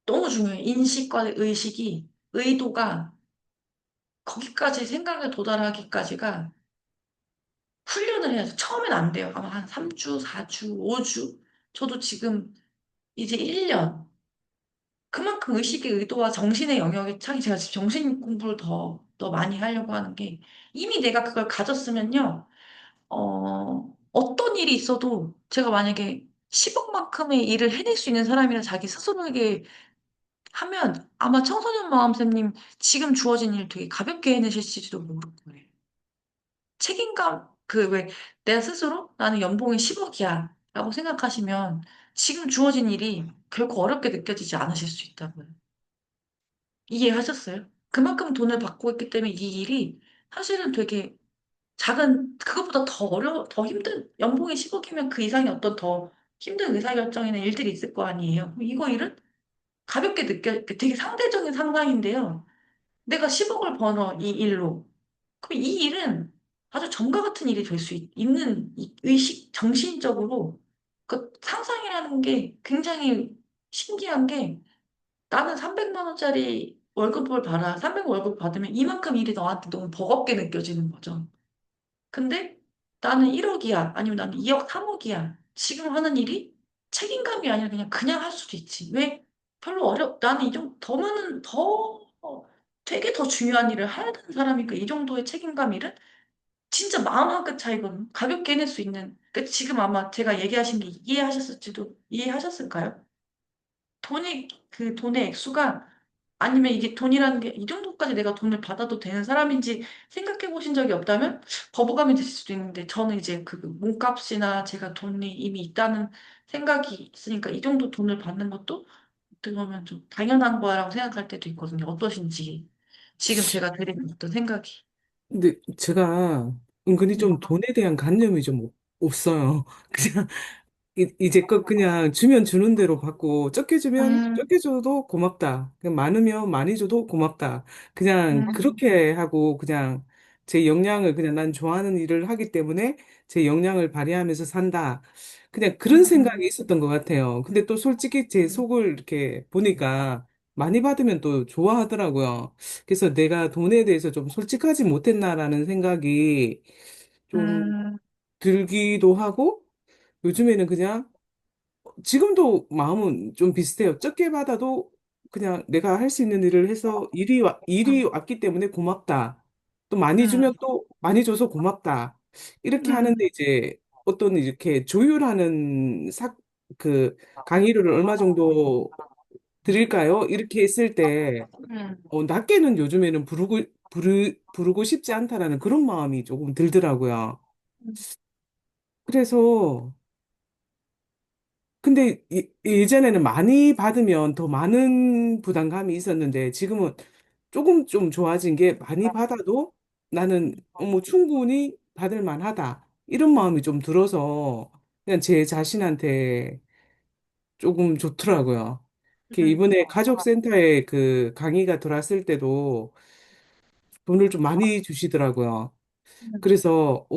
너무 중요해요. 인식과 의식이 의도가 거기까지 생각에 도달하기까지가 훈련을 해야죠. 처음엔 안 돼요. 아마 한 3주, 4주, 5주. 저도 지금 이제 1년. 그만큼 의식의 의도와 정신의 영역에 차이 제가 지금 정신 공부를 더 많이 하려고 하는 게 이미 내가 그걸 가졌으면요. 어떤 일이 있어도 제가 만약에 10억만큼의 일을 해낼 수 있는 사람이라 자기 스스로에게 하면 아마 청소년 마음쌤님 지금 주어진 일 되게 가볍게 해내실지도 모를 거예요. 책임감, 왜, 내가 스스로 나는 연봉이 10억이야 라고 생각하시면 지금 주어진 일이 결코 어렵게 느껴지지 않으실 수 있다고요. 이해하셨어요? 그만큼 돈을 받고 있기 때문에 이 일이 사실은 되게 그것보다 더 힘든, 연봉이 10억이면 그 이상의 어떤 더 힘든 의사결정이나 일들이 있을 거 아니에요. 이거 일은 가볍게 되게 상대적인 상황인데요. 내가 10억을 벌어, 이 일로. 그럼 이 일은 아주 전과 같은 일이 될 수 있는 이 정신적으로 그 상상이라는 게 굉장히 신기한 게 나는 300만 원짜리 월급을 받아. 300 월급 받으면 이만큼 일이 너한테 너무 버겁게 느껴지는 거죠. 근데 나는 1억이야. 아니면 나는 2억, 3억이야. 지금 하는 일이 책임감이 아니라 그냥 할 수도 있지. 왜? 나는 이 정도 더 많은, 되게 더 중요한 일을 해야 되는 사람이니까 이 정도의 책임감 일은 진짜 마음 한 끗 차이거든. 가볍게 해낼 수 있는. 그러니까 지금 아마 제가 얘기하신 게 이해하셨을까요? 돈의 액수가 아니면 이게 돈이라는 게 이 정도까지 내가 돈을 받아도 되는 사람인지 생각해 보신 적이 없다면 거부감이 드실 수도 있는데 저는 이제 그 몸값이나 제가 돈이 이미 있다는 생각이 있으니까 이 정도 돈을 받는 것도 어떻게 보면 좀 당연한 거라고 생각할 때도 있거든요. 어떠신지. 지금 제가 드린 어떤 생각이. 근데 제가 은근히 음, 좀 돈에 대한 관념이 좀 없어요. 그냥 이제껏 그냥 주면 주는 대로 받고 적게 주면 음, 적게 줘도 고맙다. 그냥 많으면 많이 줘도 고맙다. 그냥 음, 그렇게 하고 그냥 제 역량을 그냥 난 좋아하는 일을 하기 때문에 제 역량을 발휘하면서 산다. 그냥 그런 생각이 음, 있었던 것 같아요. 근데 또 솔직히 제 속을 이렇게 보니까 많이 받으면 또 좋아하더라고요. 그래서 내가 돈에 대해서 좀 솔직하지 못했나라는 생각이 좀 음, 들기도 하고 요즘에는 그냥 지금도 마음은 좀 비슷해요. 적게 받아도 그냥 내가 할 수 있는 일을 해서 일이 왔기 때문에 고맙다. 또 많이 음, 주면 또 많이 줘서 고맙다. 이렇게 하는데 음, 이제 어떤 이렇게 조율하는 그 강의료를 얼마 정도 드릴까요? 이렇게 했을 때 음, 낮게는 요즘에는 부르고 싶지 않다라는 그런 마음이 조금 들더라고요. 그래서 근데 예전에는 많이 받으면 더 많은 부담감이 있었는데 지금은 조금 좀 좋아진 게 많이 받아도 나는 뭐 충분히 받을 만하다. 이런 마음이 좀 들어서 그냥 제 자신한테 조금 좋더라고요. 음, 이번에 가족센터에 그 강의가 들어왔을 때도 돈을 좀 많이 주시더라고요. 음, 그래서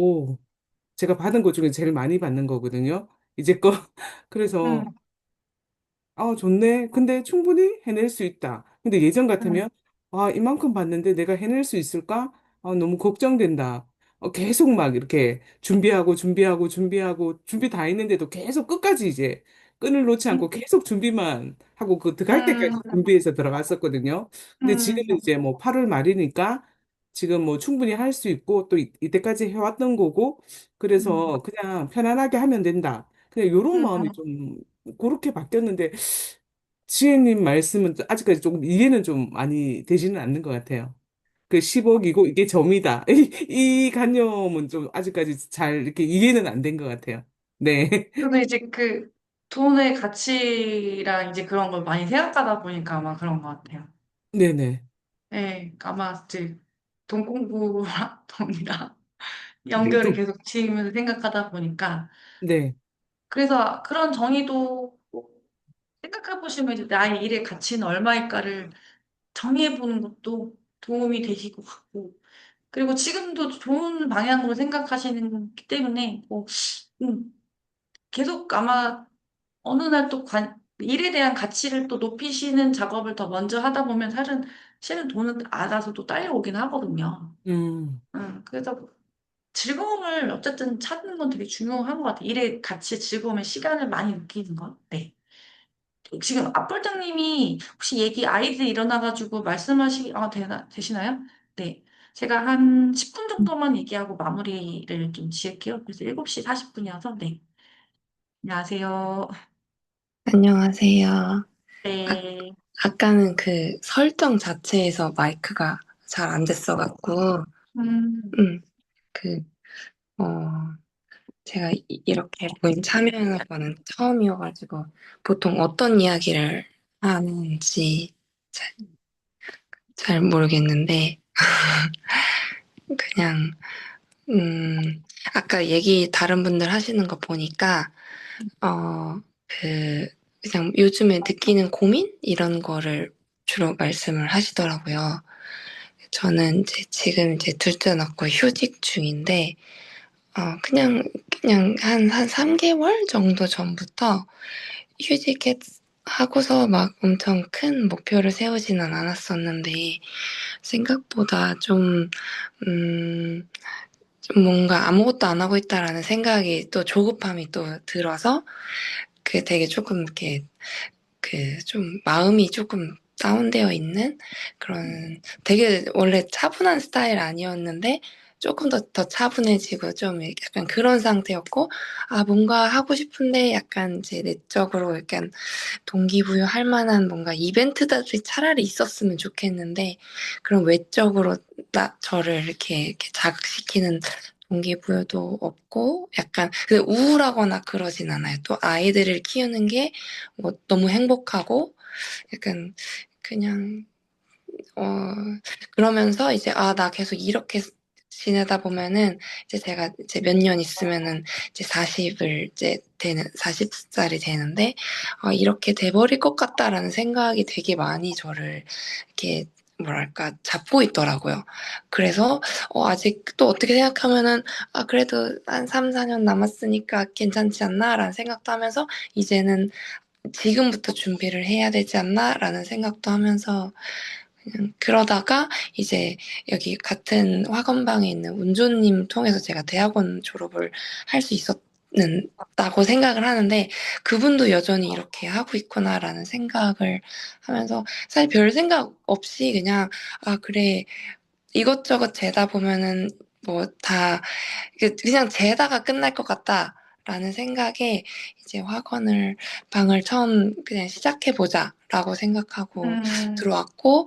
제가 받은 것 중에 제일 많이 받는 거거든요. 이제껏. 그래서 음, 좋네. 근데 충분히 해낼 수 있다. 근데 예전 음, 같으면, 이만큼 봤는데 내가 해낼 수 있을까? 너무 걱정된다. 계속 막 이렇게 준비하고, 준비 다 했는데도 계속 끝까지 이제 끈을 놓지 않고 계속 준비만 하고 그 들어갈 때까지 음, 준비해서 들어갔었거든요. 근데 지금은 음, 이제 뭐 8월 말이니까 지금 뭐 충분히 할 수 있고 또 이때까지 해왔던 거고 음, 그래서 그냥 편안하게 하면 된다. 그냥 이런 마음이 음. 좀 그렇게 바뀌었는데 지혜님 말씀은 아직까지 조금 이해는 좀 많이 되지는 않는 것 같아요. 그 10억이고 이게 점이다. 이 관념은 좀 아직까지 잘 이렇게 이해는 안 된 것 같아요. 네. 저는 이제 그 돈의 가치랑 이제 그런 걸 많이 생각하다 보니까 아마 그런 것 같아요. 네네. 네, 아마 이제 돈 공부랑 돈이랑 네. 연결을 계속 지으면서 생각하다 보니까 네. 그래서 그런 정의도 생각해 보시면 이제 나의 일의 가치는 얼마일까를 정의해 보는 것도 도움이 되실 것 같고 그리고 지금도 좋은 방향으로 생각하시는 기 때문에 음, 계속 아마 어느 날 또 일에 대한 가치를 또 높이시는 작업을 더 먼저 하다 보면 실은 돈은 알아서 또 딸려오긴 하거든요. 음, 그래서 즐거움을 어쨌든 찾는 건 되게 중요한 것 같아요. 일의 가치, 즐거움의 시간을 많이 느끼는 것. 네. 지금 앞볼장님이 혹시 아이들 일어나가지고 되시나요? 네. 제가 한 10분 정도만 얘기하고 마무리를 좀 지을게요. 그래서 7시 40분이어서, 네. 안녕하세요. 안녕하세요. 아, 네. 아까는 그 설정 자체에서 마이크가 잘 안 됐어갖고, 음, 음, 그, 어, 제가 이렇게 모임 참여하는 거는 처음이어가지고, 보통 어떤 이야기를 하는지 잘, 잘 모르겠는데, 그냥, 아까 얘기 다른 분들 하시는 거 보니까, 어, 그, 그냥 요즘에 느끼는 고민? 이런 거를 주로 말씀을 하시더라고요. 저는 이제 지금 이제 둘째 낳고 휴직 중인데, 그냥 한 3개월 정도 전부터 하고서 막 엄청 큰 목표를 세우지는 않았었는데, 생각보다 음, 좀 뭔가 아무것도 안 하고 있다라는 생각이 또 조급함이 또 들어서, 그 되게 조금 이렇게 좀 마음이 조금 다운되어 있는 그런 되게 원래 차분한 스타일 아니었는데 조금 더 차분해지고 좀 약간 그런 상태였고 뭔가 하고 싶은데 약간 이제 내적으로 약간 동기부여할 만한 뭔가 이벤트들이 차라리 있었으면 좋겠는데 그런 외적으로 저를 이렇게 자극시키는 동기부여도 없고 약간 우울하거나 그러진 않아요. 또 아이들을 키우는 게 뭐 너무 행복하고 약간 그냥 그러면서 이제, 아, 나 계속 이렇게 지내다 보면은, 이제 제가 이제 몇 년 있으면은, 이제 40살이 되는데, 이렇게 돼버릴 것 같다라는 생각이 되게 많이 저를, 이렇게, 뭐랄까, 잡고 있더라고요. 그래서, 아직 또 어떻게 생각하면은, 아, 그래도 한 3, 4년 남았으니까 괜찮지 않나? 라는 생각도 하면서, 이제는 지금부터 준비를 해야 되지 않나? 라는 생각도 하면서, 그러다가 이제 여기 같은 학원방에 있는 운조님 통해서 제가 대학원 졸업을 할 수 있었다고 생각을 하는데 그분도 여전히 이렇게 하고 있구나라는 생각을 하면서 사실 별 생각 없이 그냥 아, 그래. 이것저것 재다 보면은 뭐 다 그냥 재다가 끝날 것 같다라는 생각에 이제 방을 처음 그냥 시작해보자라고 생각하고 음, 들어왔고,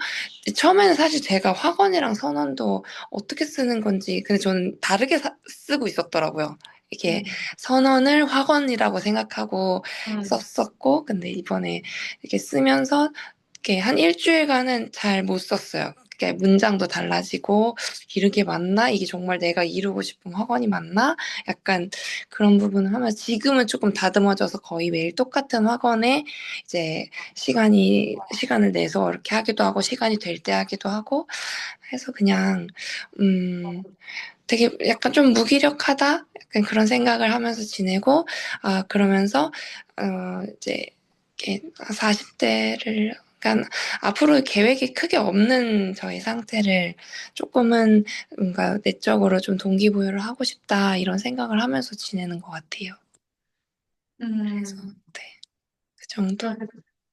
처음에는 사실 제가 학원이랑 선원도 어떻게 쓰는 건지, 근데 저는 다르게 쓰고 있었더라고요. 이게 음, 선언을 학원이라고 생각하고 음, 썼었고, 근데 이번에 이렇게 쓰면서 이렇게 한 일주일간은 잘 못 썼어요. 이게 문장도 달라지고, 이르게 맞나? 이게 정말 내가 이루고 싶은 학원이 맞나? 약간 그런 부분을 하면서 지금은 조금 다듬어져서 거의 매일 똑같은 학원에 이제 시간을 내서 이렇게 하기도 하고, 시간이 될 때 하기도 하고, 해서 그냥, 되게 약간 좀 무기력하다? 약간 그런 생각을 하면서 지내고, 그러면서, 이제, 이렇게 40대를, 그러니까 앞으로 계획이 크게 없는 저의 상태를 조금은 뭔가 내적으로 좀 동기부여를 하고 싶다, 이런 생각을 하면서 지내는 것 같아요. 그래서, 음. 네, 그 정도.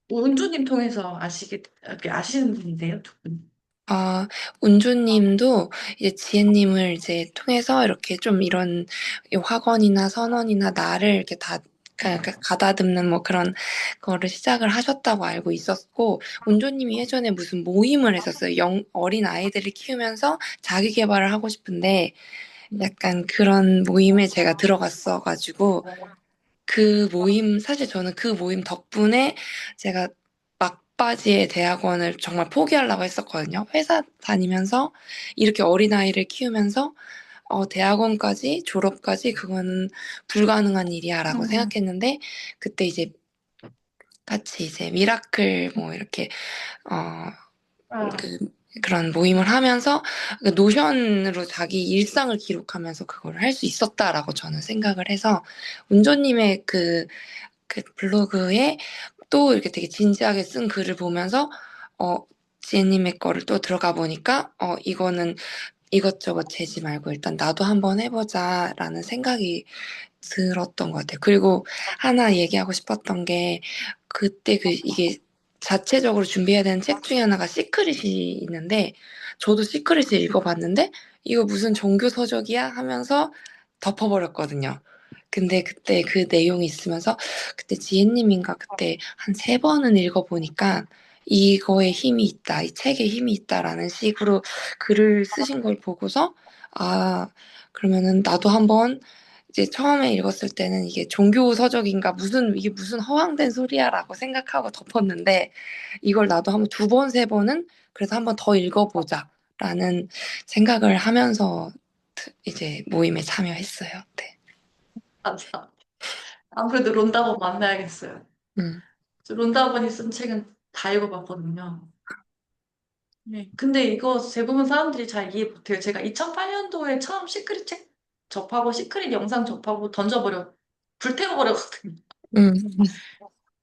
그럼 은주님 통해서 아시는 분인데요, 두 분. 아, 운주님도 이제 지혜님을 이제 통해서 이렇게 좀 이런 이 학원이나 선원이나 나를 이렇게 가다듬는 뭐 그런 거를 시작을 하셨다고 알고 있었고, 운주님이 예전에 무슨 모임을 했었어요. 어린 아이들을 키우면서 자기 개발을 하고 싶은데, 약간 그런 모임에 제가 들어갔어가지고, 사실 저는 그 모임 덕분에 제가 막바지에 대학원을 정말 포기하려고 했었거든요. 회사 다니면서 이렇게 어린아이를 키우면서 대학원까지, 졸업까지 그거는 불가능한 일이야라고 음, 생각했는데, 그때 이제 같이 이제 미라클 뭐 이렇게, 어, 아, 그, 그런 모임을 하면서 그 노션으로 자기 일상을 기록하면서 그걸 할 수 있었다라고 저는 생각을 해서, 운조님의 그 블로그에 또 이렇게 되게 진지하게 쓴 글을 보면서 어 지혜님의 거를 또 들어가 보니까 이거는 이것저것 재지 말고 일단 나도 한번 해보자라는 생각이 들었던 것 같아요. 그리고 하나 얘기하고 싶었던 게 그때 이게 자체적으로 준비해야 되는 책 중에 하나가 시크릿이 있는데 저도 시크릿을 읽어봤는데 이거 무슨 종교 서적이야 하면서 덮어버렸거든요. 근데 그때 그 내용이 있으면서 그때 지혜님인가 그때 한 3번은 읽어보니까 이거에 힘이 있다, 이 책에 힘이 있다라는 식으로 글을 쓰신 걸 보고서 아, 그러면은 나도 한번 이제 처음에 읽었을 때는 이게 종교 서적인가 이게 무슨 허황된 소리야라고 생각하고 덮었는데 이걸 나도 한번 2번, 3번은 그래서 한번 더 읽어보자라는 생각을 하면서 이제 모임에 참여했어요. 네. 감사. 아무래도 론다본 만나야겠어요. 음, 저 론다본이 쓴 책은 다 읽어봤거든요. 네. 근데 이거 대부분 사람들이 잘 이해 못해요. 제가 2008년도에 처음 시크릿 책 접하고 시크릿 영상 접하고 불태워버렸거든요. 음,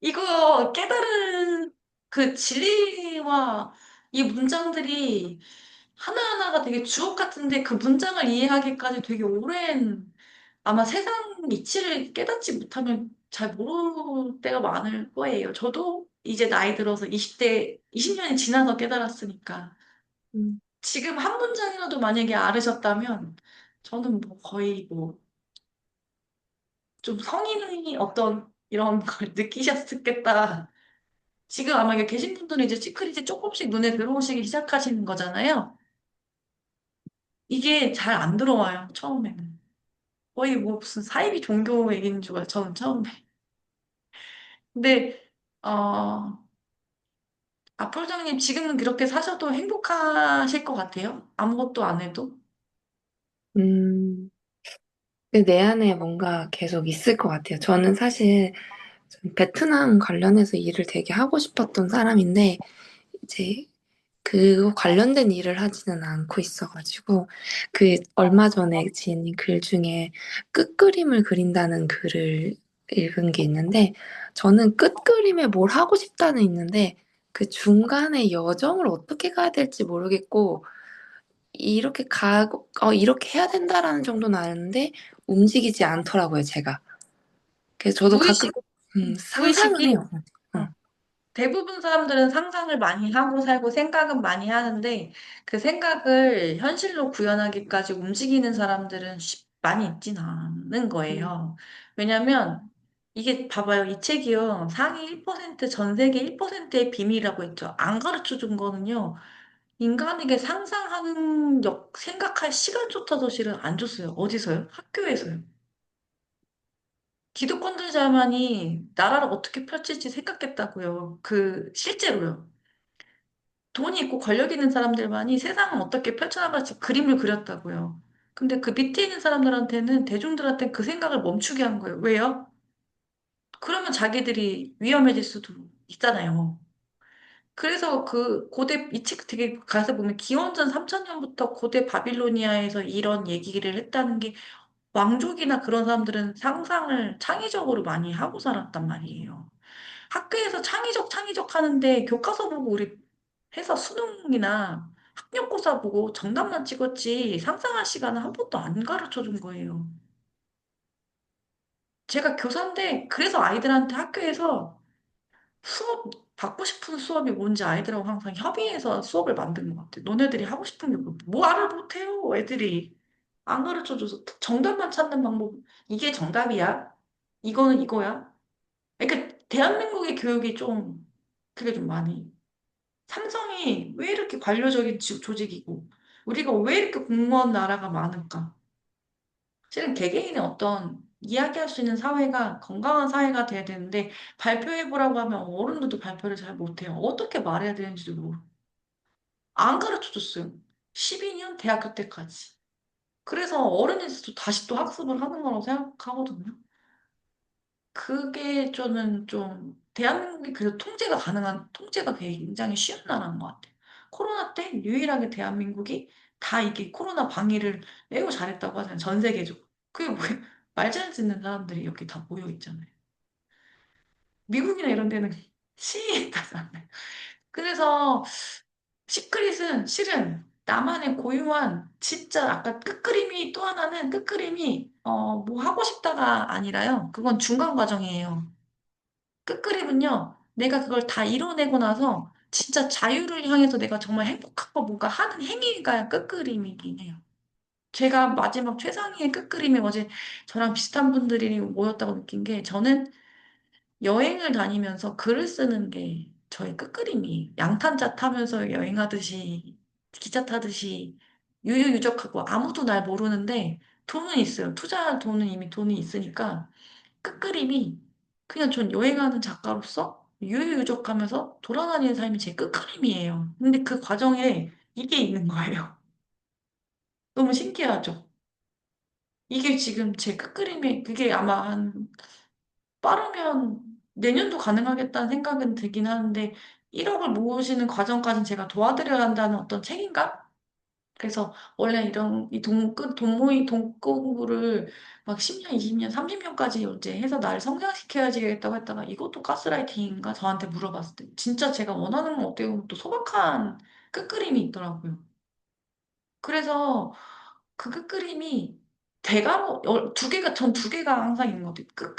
이거 깨달은 그 진리와 이 문장들이 하나하나가 되게 주옥 같은데 그 문장을 이해하기까지 되게 오랜 아마 세상 이치를 깨닫지 못하면 잘 모를 때가 많을 거예요. 저도 이제 나이 들어서 20대, 20년이 지나서 깨달았으니까. 음, 지금 한 문장이라도 만약에 알으셨다면 저는 뭐 거의 뭐 좀 성인의 어떤 이런 걸 느끼셨겠다. 지금 아마 여기 계신 분들은 이제 시크릿이 조금씩 눈에 들어오시기 시작하시는 거잖아요. 이게 잘 안 들어와요, 처음에는. 거의 뭐 무슨 사이비 종교 얘기인 줄 알아요, 저는 처음에. 근데, 어, 앞으로장님 지금은 그렇게 사셔도 행복하실 것 같아요? 아무것도 안 해도? 음, 근데 내 안에 뭔가 계속 있을 것 같아요. 저는 사실 좀 베트남 관련해서 일을 되게 하고 싶었던 사람인데, 이제 그 관련된 일을 하지는 않고 있어가지고, 그 얼마 전에 지은 글 중에 끝그림을 그린다는 글을 읽은 게 있는데, 저는 끝그림에 뭘 하고 싶다는 있는데, 그 중간에 여정을 어떻게 가야 될지 모르겠고, 이렇게 가고, 이렇게 해야 된다라는 정도는 아는데, 움직이지 않더라고요, 제가. 그래서 저도 가끔, 무의식, 상상은 무의식이 해요. 어, 응. 대부분 사람들은 상상을 많이 하고 살고 생각은 많이 하는데 그 생각을 현실로 구현하기까지 움직이는 사람들은 많이 있진 않은 음. 거예요. 왜냐면 이게 봐봐요. 이 책이요. 상위 1%, 전 세계 1%의 비밀이라고 했죠. 안 가르쳐 준 거는요. 인간에게 상상하는 생각할 시간조차도 실은 안 줬어요. 어디서요? 학교에서요. 기득권들자만이 나라를 어떻게 펼칠지 생각했다고요. 실제로요. 돈이 있고 권력 있는 사람들만이 세상을 어떻게 펼쳐나갈지 그림을 그렸다고요. 근데 그 밑에 있는 사람들한테는, 대중들한테는 그 생각을 멈추게 한 거예요. 왜요? 그러면 자기들이 위험해질 수도 있잖아요. 그래서 이 책 되게 가서 보면 기원전 3000년부터 고대 바빌로니아에서 이런 얘기를 했다는 게 왕족이나 그런 사람들은 상상을 창의적으로 많이 하고 살았단 말이에요. 학교에서 창의적 하는데 교과서 보고 우리 해서 수능이나 학력고사 보고 정답만 찍었지 상상할 시간은 한 번도 안 가르쳐 준 거예요. 제가 교사인데 그래서 아이들한테 학교에서 수업 받고 싶은 수업이 뭔지 아이들하고 항상 협의해서 수업을 만든 것 같아요. 너네들이 하고 싶은 게 뭐 말을 못해요, 애들이. 안 가르쳐줘서 정답만 찾는 방법. 이게 정답이야. 이거는 이거야. 그러니까 대한민국의 교육이 좀 그게 좀 많이 삼성이 왜 이렇게 관료적인 조직이고 우리가 왜 이렇게 공무원 나라가 많을까? 실은 개개인의 어떤 이야기할 수 있는 사회가 건강한 사회가 돼야 되는데 발표해보라고 하면 어른들도 발표를 잘 못해요. 어떻게 말해야 되는지도 안 가르쳐 줬어요. 12년 대학교 때까지. 그래서 어른이 돼서 다시 또 학습을 하는 거라고 생각하거든요. 그게 저는 좀 대한민국이 그래서 통제가 굉장히 쉬운 나라인 것 같아요. 코로나 때 유일하게 대한민국이 다 이게 코로나 방위를 매우 잘했다고 하잖아요. 전 세계적으로. 그게 뭐예요? 말 잘 듣는 사람들이 여기 다 모여 있잖아요. 미국이나 이런 데는 시다잖아요. 그래서 시크릿은 실은 나만의 고유한 진짜 아까 끝그림이 또 하나는 끝그림이 뭐 하고 싶다가 아니라요. 그건 중간 과정이에요. 끝그림은요, 내가 그걸 다 이뤄내고 나서 진짜 자유를 향해서 내가 정말 행복하고 뭔가 하는 행위가 끝그림이긴 해요. 제가 마지막 최상위의 끝그림이 어제 저랑 비슷한 분들이 모였다고 느낀 게 저는 여행을 다니면서 글을 쓰는 게 저의 끝그림이 양탄자 타면서 여행하듯이 기차 타듯이 유유유적하고 아무도 날 모르는데 돈은 있어요. 투자할 돈은 이미 돈이 있으니까 끝그림이 그냥 전 여행하는 작가로서 유유유적하면서 돌아다니는 삶이 제 끝그림이에요. 근데 그 과정에 이게 있는 거예요. 너무 신기하죠? 이게 지금 제 끝그림이 그게 아마 한 빠르면 내년도 가능하겠다는 생각은 들긴 하는데 1억을 모으시는 과정까지는 제가 도와드려야 한다는 어떤 책임감? 그래서 원래 이런 돈 모이 돈 공부를 막 10년, 20년, 30년까지 이제 해서 나를 성장시켜야지겠다고 했다가 이것도 가스라이팅인가 저한테 물어봤을 때 진짜 제가 원하는 건 어떻게 보면 또 소박한 끝그림이 있더라고요. 그래서 그 끝그림이 대가로 전 두 개가 항상 있는 것 같아요.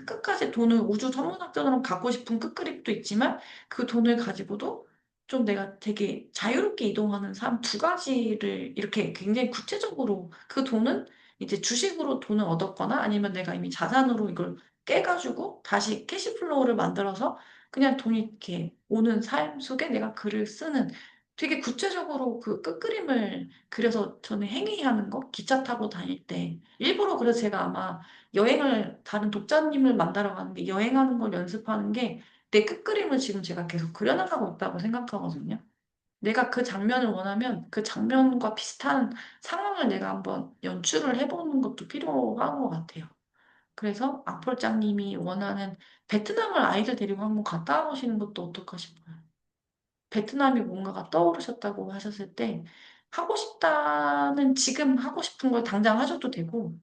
끝까지 돈을 우주 천문학적으로 갖고 싶은 끝그림도 있지만 그 돈을 가지고도 좀 내가 되게 자유롭게 이동하는 삶 두 가지를 이렇게 굉장히 구체적으로 그 돈은 이제 주식으로 돈을 얻었거나 아니면 내가 이미 자산으로 이걸 깨가지고 다시 캐시플로우를 만들어서 그냥 돈이 이렇게 오는 삶 속에 내가 글을 쓰는 되게 구체적으로 그 끝그림을 그래서 저는 행위하는 거, 기차 타고 다닐 때, 일부러 그래서 제가 아마 다른 독자님을 만나러 가는 게 여행하는 걸 연습하는 게 내 끝그림을 지금 제가 계속 그려나가고 있다고 생각하거든요. 내가 그 장면을 원하면 그 장면과 비슷한 상황을 내가 한번 연출을 해보는 것도 필요한 것 같아요. 그래서 악폴장님이 원하는 베트남을 아이들 데리고 한번 갔다 오시는 것도 어떨까 싶어요. 베트남이 뭔가가 떠오르셨다고 하셨을 때 하고 싶다는 지금 하고 싶은 걸 당장 하셔도 되고,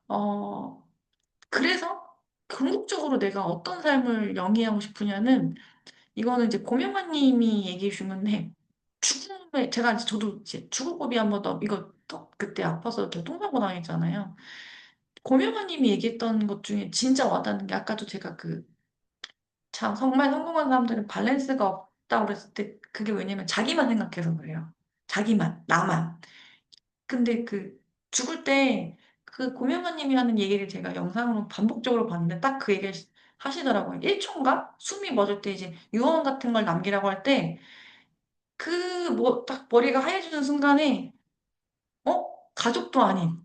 어, 그래서 궁극적으로 내가 어떤 삶을 영위하고 싶으냐는 이거는 이제 고명환 님이 얘기해 준 건데 죽음에 제가 이제 저도 이제 죽을 고비 한번 더 이거 또 그때 아파서 이렇게 똥사고 당했잖아요. 고명환 님이 얘기했던 것 중에 진짜 와닿는 게 아까도 제가 그 참 정말 성공한 사람들은 밸런스가 없다고 그랬을 때 그게 왜냐면 자기만 생각해서 그래요. 자기만, 나만. 근데 그 죽을 때 그 고명환 님이 하는 얘기를 제가 영상으로 반복적으로 봤는데 딱 그 얘기를 하시더라고요. 1초인가? 숨이 멎을 때 이제 유언 같은 걸 남기라고 할 때 그 뭐 딱 머리가 하얘지는 순간에 가족도 아닌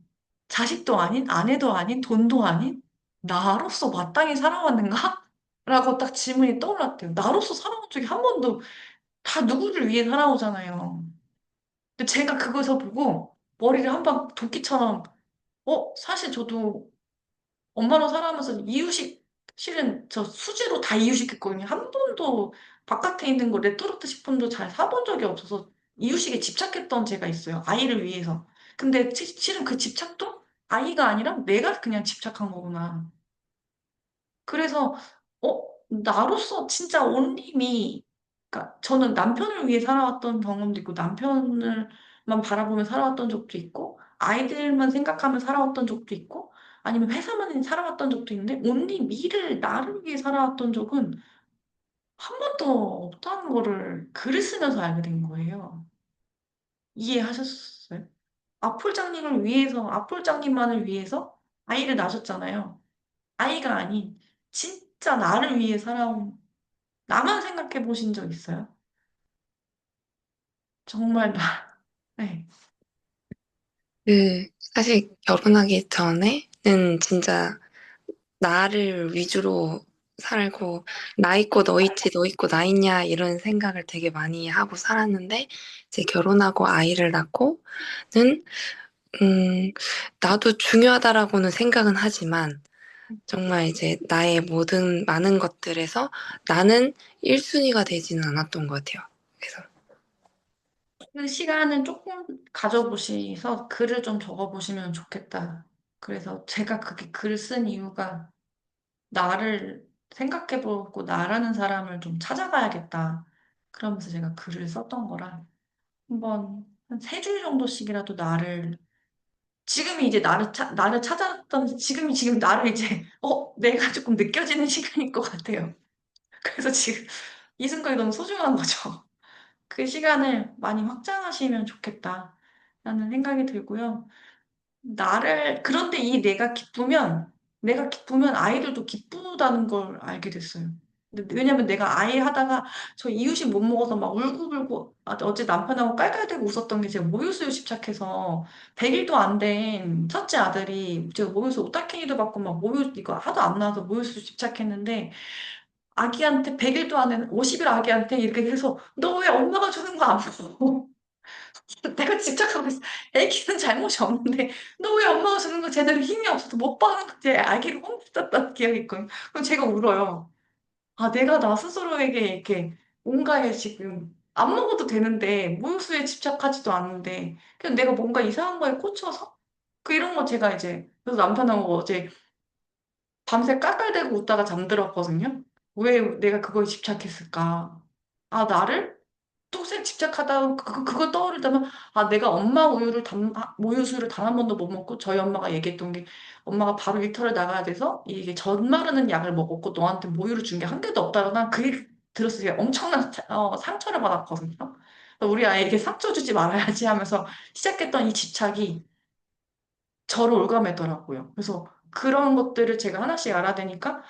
자식도 아닌 아내도 아닌 돈도 아닌 나로서 마땅히 살아왔는가? 라고 딱 질문이 떠올랐대요. 나로서 살아온 적이 한 번도 다 누구를 위해 살아오잖아요. 근데 제가 그거에서 보고 머리를 한방 도끼처럼 사실 저도 엄마로 살아가면서 이유식 실은 저 수지로 다 이유식했거든요. 한 번도 바깥에 있는 거 레토르트 식품도 잘 사본 적이 없어서 이유식에 집착했던 제가 있어요. 아이를 위해서. 근데 실은 그 집착도 아이가 아니라 내가 그냥 집착한 거구나. 그래서 나로서 진짜 온님이 그러니까 저는 남편을 위해 살아왔던 경험도 있고 남편을만 바라보며 살아왔던 적도 있고 아이들만 생각하며 살아왔던 적도 있고 아니면 회사만 살아왔던 적도 있는데 온리 미를 나를 위해 살아왔던 적은 한 번도 없다는 거를 글을 쓰면서 알게 된 거예요. 이해하셨어요? 악폴장님을 위해서 악폴장님만을 위해서 아이를 낳으셨잖아요. 아이가 아닌 진짜 나를 위해 살아온 나만 생각해 보신 적 있어요? 정말 나. 네. 사실 결혼하기 전에는 진짜 나를 위주로 살고, 나 있고 너 있지, 너 있고 나 있냐, 이런 생각을 되게 많이 하고 살았는데, 이제 결혼하고 아이를 낳고는, 음, 나도 중요하다라고는 생각은 하지만, 정말 이제 나의 모든 많은 것들에서 나는 1순위가 되지는 않았던 것 같아요. 그래서, 그 시간은 조금 가져보셔서 글을 좀 적어보시면 좋겠다. 그래서 제가 그게 글을 쓴 이유가 나를 생각해보고 나라는 사람을 좀 찾아가야겠다. 그러면서 제가 글을 썼던 거라 한번 한 3줄 정도씩이라도 지금이 이제 나를 찾았던, 지금 나를 이제, 내가 조금 느껴지는 시간일 것 같아요. 그래서 지금 이 순간이 너무 소중한 거죠. 그 시간을 많이 확장하시면 좋겠다. 라는 생각이 들고요. 그런데 내가 기쁘면 아이들도 기쁘다는 걸 알게 됐어요. 왜냐면 내가 아이 하다가 저 이유식 못 먹어서 막 울고불고, 어제 남편하고 깔깔대고 웃었던 게 제가 모유수유 집착해서 100일도 안 된 첫째 아들이 제가 모유수유 오딱행이도 받고 막 모유 이거 하도 안 나와서 모유수유 집착했는데 아기한테 100일도 안 된 50일 아기한테 이렇게 해서 너 왜 엄마가 주는 거 안 먹어? 내가 집착하고 있어. 애기는 잘못이 없는데 너 왜 엄마가 주는 거 제대로 힘이 없어서 못 받는 거지? 아기를 혼냈었던 기억이 있거든요. 그럼 제가 울어요. 내가 나 스스로에게 이렇게 뭔가에 지금 안 먹어도 되는데 무유수에 집착하지도 않는데 그냥 내가 뭔가 이상한 거에 꽂혀서 이런 거 제가 이제 그래서 남편하고 어제 밤새 깔깔대고 웃다가 잠들었거든요. 왜 내가 그거에 집착했을까? 나를 평생 집착하다 그거 떠오르다면 내가 엄마 모유수유를 단 한 번도 못 먹고 저희 엄마가 얘기했던 게 엄마가 바로 일터를 나가야 돼서 이게 젖 마르는 약을 먹었고 너한테 모유를 준 게 한 개도 없다고 난 그 얘기 들었을 때 엄청난 상처를 받았거든요. 우리 아이에게 상처 주지 말아야지 하면서 시작했던 이 집착이 저를 올가매더라고요. 그래서 그런 것들을 제가 하나씩 알아내니까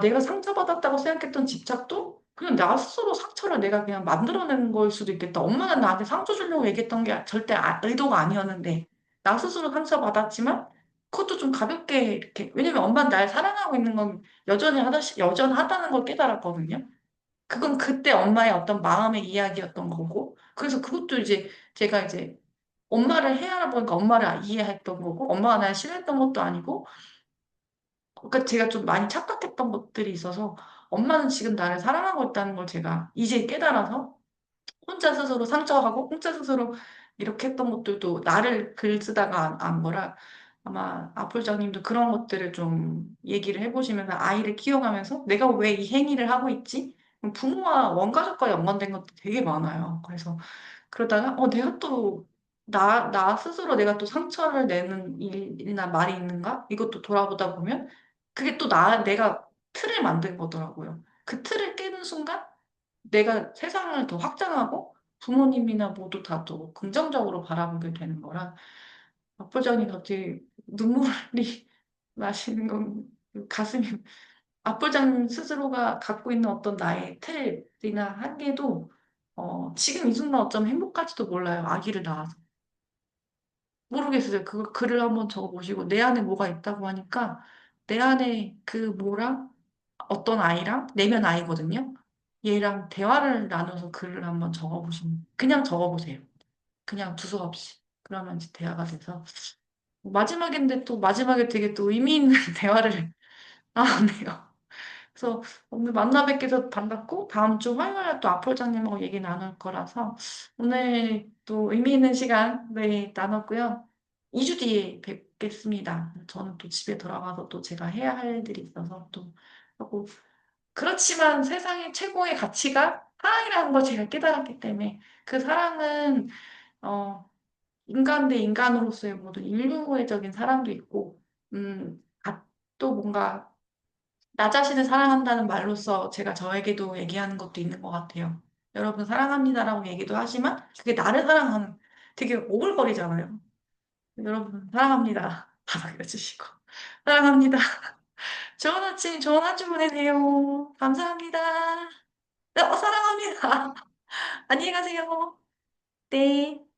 내가 상처받았다고 생각했던 집착도 그냥 나 스스로 상처를 내가 그냥 만들어낸 걸 수도 있겠다. 엄마는 나한테 상처 주려고 얘기했던 게 절대 의도가 아니었는데 나 스스로 상처받았지만 그것도 좀 가볍게 이렇게 왜냐면 엄마는 날 사랑하고 있는 건 여전하다는 걸 깨달았거든요. 그건 그때 엄마의 어떤 마음의 이야기였던 거고, 그래서 그것도 이제 제가 이제 엄마를 헤아려 보니까 엄마를 이해했던 거고, 엄마가 날 싫어했던 것도 아니고, 그러니까 제가 좀 많이 착각했던 것들이 있어서 엄마는 지금 나를 사랑하고 있다는 걸 제가 이제 깨달아서 혼자 스스로 상처하고 혼자 스스로 이렇게 했던 것들도 나를 글 쓰다가 안 거라 아마 아폴장님도 그런 것들을 좀 얘기를 해보시면서 아이를 키워가면서 내가 왜 이 행위를 하고 있지? 부모와 원가족과 연관된 것도 되게 많아요. 그래서 그러다가 내가 또 나 스스로 내가 또 상처를 내는 일이나 말이 있는가? 이것도 돌아보다 보면 그게 또 내가 틀을 만든 거더라고요. 그 틀을 깨는 순간 내가 세상을 더 확장하고 부모님이나 모두 다 더 긍정적으로 바라보게 되는 거라 압도적인 갑자기 눈물이 나시는 건 가슴이 압도장 스스로가 갖고 있는 어떤 나의 틀이나 한계도 지금 이 순간 어쩌면 행복할지도 몰라요. 아기를 낳아서. 모르겠어요. 그 글을 한번 적어보시고 내 안에 뭐가 있다고 하니까 내 안에 그 뭐랑 어떤 아이랑 내면 아이거든요. 얘랑 대화를 나눠서 글을 한번 적어보시면 그냥 적어보세요. 그냥 두서없이. 그러면 이제 대화가 돼서 마지막인데 또 마지막에 되게 또 의미 있는 대화를 나눴네요. 그래서 오늘 만나 뵙게 돼서 반갑고 다음 주 화요일에 또 아폴장님하고 얘기 나눌 거라서 오늘 또 의미 있는 시간 네, 나눴고요. 2주 뒤에 뵙겠습니다. 저는 또 집에 돌아가서 또 제가 해야 할 일들이 있어서 또 하고 그렇지만 세상의 최고의 가치가 사랑이라는 걸 제가 깨달았기 때문에 그 사랑은 어, 인간 대 인간으로서의 모든 인류애적인 사랑도 있고 또 뭔가 나 자신을 사랑한다는 말로써 제가 저에게도 얘기하는 것도 있는 것 같아요. 여러분 사랑합니다라고 얘기도 하지만 그게 나를 사랑하는 되게 오글거리잖아요. 여러분 사랑합니다. 받아들여주시고 사랑합니다. 좋은 아침, 좋은 한 주 보내세요. 감사합니다. 사랑합니다. 안녕히 가세요. 네.